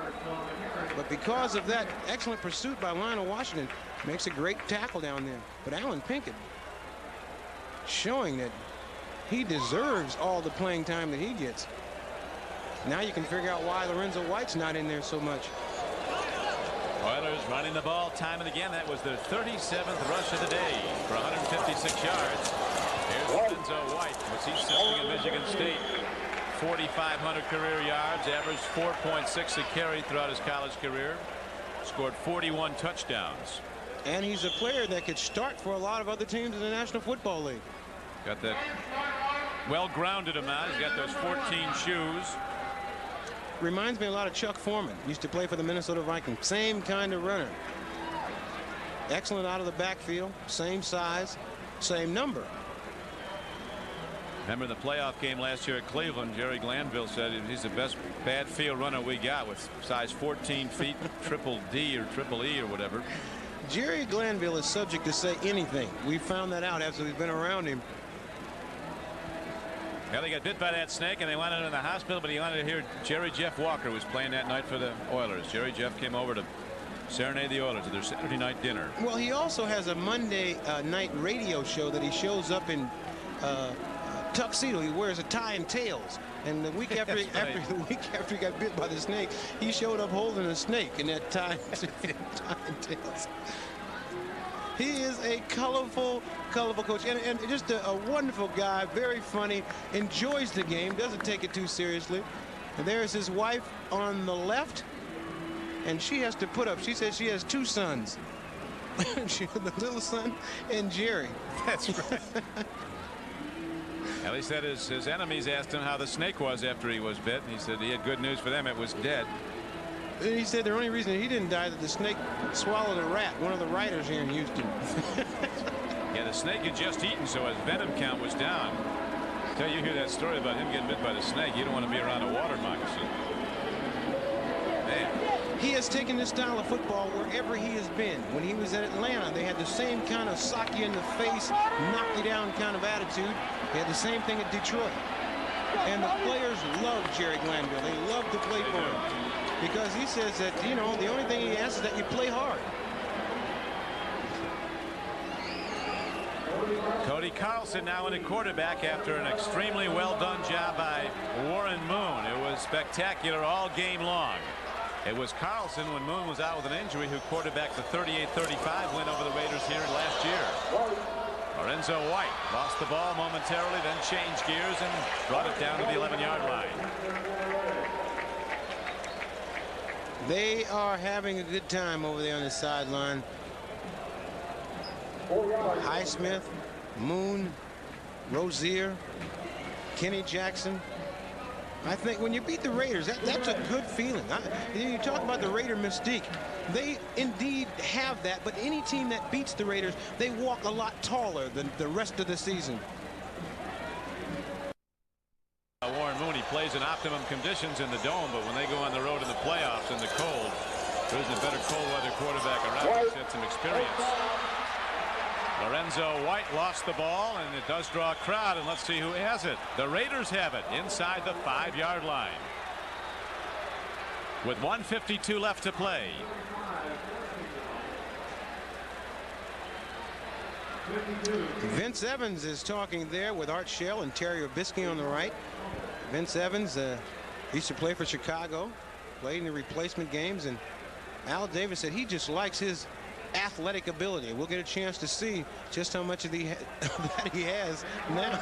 But because of that excellent pursuit by Lionel Washington, makes a great tackle down there. But Allen Pinkett showing that he deserves all the playing time that he gets. Now you can figure out why Lorenzo White's not in there so much. Oilers running the ball time and again. That was their 37th rush of the day for 156 yards. Here's Lorenzo White. Was he something in Michigan State? 4,500 career yards, averaged 4.6 a carry throughout his college career. Scored 41 touchdowns. And he's a player that could start for a lot of other teams in the National Football League. Got that well-grounded amount. He's got those 14 shoes. Reminds me a lot of Chuck Foreman. Used to play for the Minnesota Vikings. Same kind of runner. Excellent out of the backfield. Same size, same number. Remember the playoff game last year at Cleveland, Jerry Glanville said he's the best bad field runner we got, with size 14 feet, triple D or triple E or whatever. Jerry Glanville is subject to say anything. We found that out after we've been around him. Yeah, they got bit by that snake and they wanted him in the hospital, but he wanted to hear Jerry Jeff Walker was playing that night for the Oilers. Jerry Jeff came over to serenade the Oilers at their Saturday night dinner. Well, he also has a Monday night radio show that he shows up in tuxedo. He wears a tie and tails. And the week after, he got bit by the snake, he showed up holding a snake in that tie and tails. He is a colorful coach, and just a wonderful guy, very funny, enjoys the game, doesn't take it too seriously. And there's his wife on the left, and she has to put up. She says she has two sons, the little son and Jerry. That's right. At least that his enemies asked him how the snake was after he was bit, and he said he had good news for them. It was dead. And he said the only reason he didn't die that the snake swallowed a rat, one of the writers here in Houston. Yeah, the snake had just eaten, so his venom count was down. Tell you hear that story about him getting bit by the snake, you don't want to be around a water moccasin. Man. He has taken this style of football wherever he has been. When he was at Atlanta, they had the same kind of sock you in the face, knock you down kind of attitude. They had the same thing at Detroit. And the players love Jerry Glanville. They love to play for him. Because he says that, you know, the only thing he asks is that you play hard. Cody Carlson now in at quarterback after an extremely well done job by Warren Moon. It was spectacular all game long. It was Carlson, when Moon was out with an injury, who quarterbacked the 38-35 win over the Raiders here last year. Lorenzo White lost the ball momentarily, then changed gears and brought it down to the 11-yard line. They are having a good time over there on the sideline. Highsmith, Moon, Rozier, Kenny Jackson. I think when you beat the Raiders, that's a good feeling. You talk about the Raider mystique. They indeed have that, but any team that beats the Raiders, they walk a lot taller than the rest of the season. Warren Mooney plays in optimum conditions in the dome, but when they go on the road in the playoffs in the cold, there isn't a better cold weather quarterback around. He's had some experience. Lorenzo White lost the ball, and it does draw a crowd, and let's see who has it. The Raiders have it inside the 5-yard line with 1:52 left to play. Vince Evans is talking there with Art Shell and Terry Obisky on the right. Vince Evans used to play for Chicago, played in the replacement games, and Al Davis said he just likes his athletic ability. We'll get a chance to see just how much of that he has now.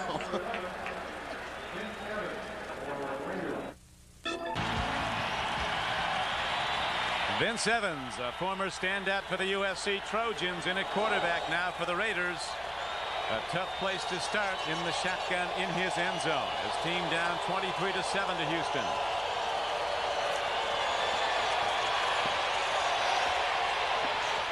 Vince Evans, a former standout for the USC Trojans, in at quarterback now for the Raiders. A tough place to start in the shotgun in his end zone. His team down 23-7 to Houston.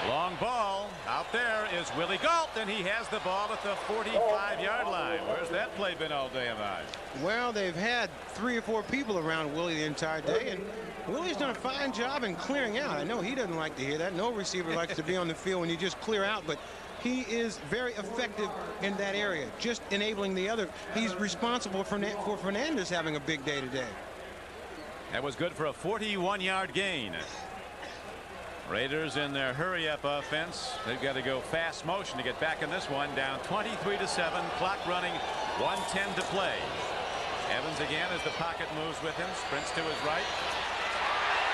Long ball out there is Willie Gault, and he has the ball at the 45-yard line. Where's that play been all day, Ahmad? Well, they've had 3 or 4 people around Willie the entire day, and Willie's done a fine job in clearing out. I know he doesn't like to hear that. No receiver likes to be on the field when you just clear out, but he is very effective in that area, just enabling the other. He's responsible for Fernandez having a big day today. That was good for a 41-yard gain. Raiders in their hurry-up offense. They've got to go fast motion to get back in this one. Down 23-7. Clock running. 1:10 to play. Evans again as the pocket moves with him. Sprints to his right.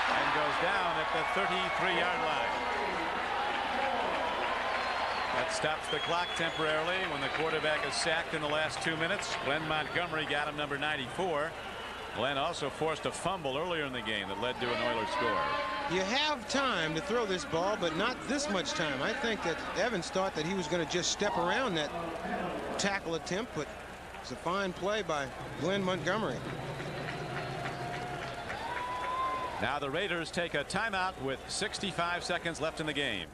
And goes down at the 33-yard line. That stops the clock temporarily when the quarterback is sacked in the last 2 minutes. Glenn Montgomery got him, number 94. Glenn also forced a fumble earlier in the game that led to an Oilers score. You have time to throw this ball, but not this much time. I think that Evans thought that he was going to just step around that tackle attempt, but it's a fine play by Glenn Montgomery. Now the Raiders take a timeout with 65 seconds left in the game.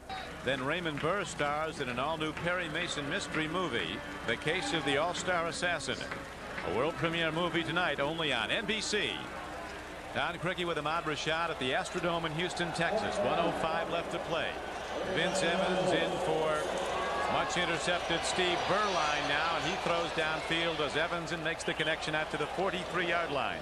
Then Raymond Burr stars in an all-new Perry Mason mystery movie, The Case of the All-Star Assassin. A world premiere movie tonight only on NBC. Don Criqui with Ahmad Rashad at the Astrodome in Houston, Texas. 1:05 left to play. Vince Evans in for much intercepted Steve Berline now, and he throws downfield as Evans and makes the connection out to the 43-yard line.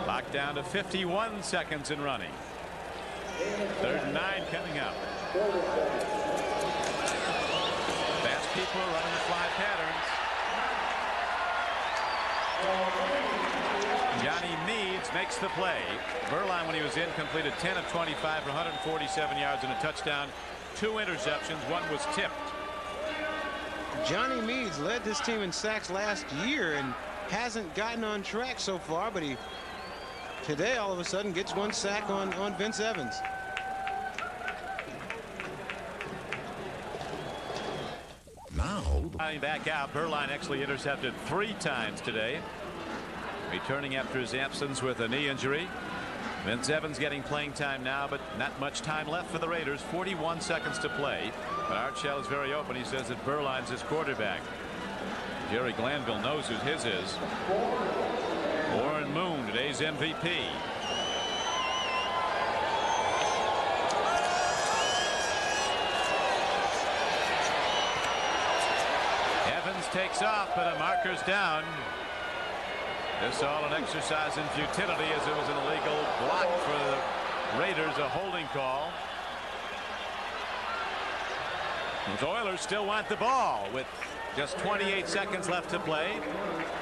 Locked down to 51 seconds in running. 3rd and 9 coming up. Fast people running the fly patterns. Johnny Meads makes the play. Berline, when he was in, completed 10 of 25 for 147 yards and a touchdown. 2 interceptions. One was tipped. Johnny Meads led this team in sacks last year and hasn't gotten on track so far, but he today all of a sudden gets 1 sack on Vince Evans. Now back out. Berline actually intercepted 3 times today, returning after his absence with a knee injury. Vince Evans getting playing time now, but not much time left for the Raiders. 41 seconds to play, but Art Shell is very open. He says that Berline's his quarterback. Jerry Glanville knows who his is. Warren Moon, today's MVP. Evans takes off, but a marker's down. This all an exercise in futility, as it was an illegal block for the Raiders, a holding call. The Oilers still want the ball with just 28 seconds left to play.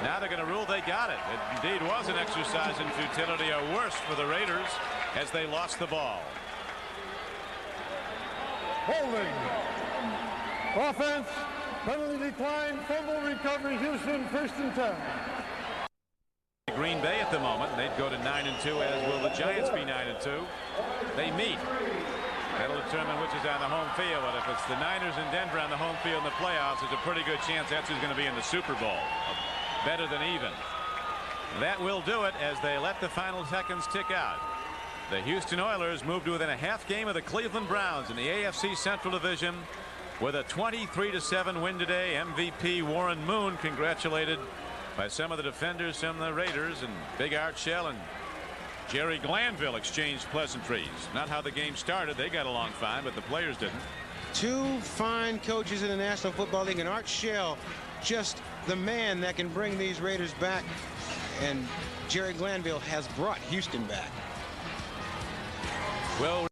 Now they're going to rule they got it. It indeed was an exercise in futility, or worse for the Raiders, as they lost the ball. Holding. Offense. Penalty decline. Fumble recovery. Houston 1st and 10. Green Bay at the moment. They'd go to 9-2, as will the Giants be 9-2. They meet. That'll determine which is on the home field. But if it's the Niners and Denver on the home field in the playoffs, there's a pretty good chance that's who's going to be in the Super Bowl. Better than even. That will do it as they let the final seconds tick out. The Houston Oilers moved to within a half game of the Cleveland Browns in the AFC Central Division with a 23-7 win today. MVP Warren Moon congratulated by some of the defenders, some of the Raiders, and Big Art Shell and Jerry Glanville exchanged pleasantries. Not how the game started. They got along fine, but the players didn't. 2 fine coaches in the National Football League, and Art Shell, just the man that can bring these Raiders back, and Jerry Glanville has brought Houston back. Well.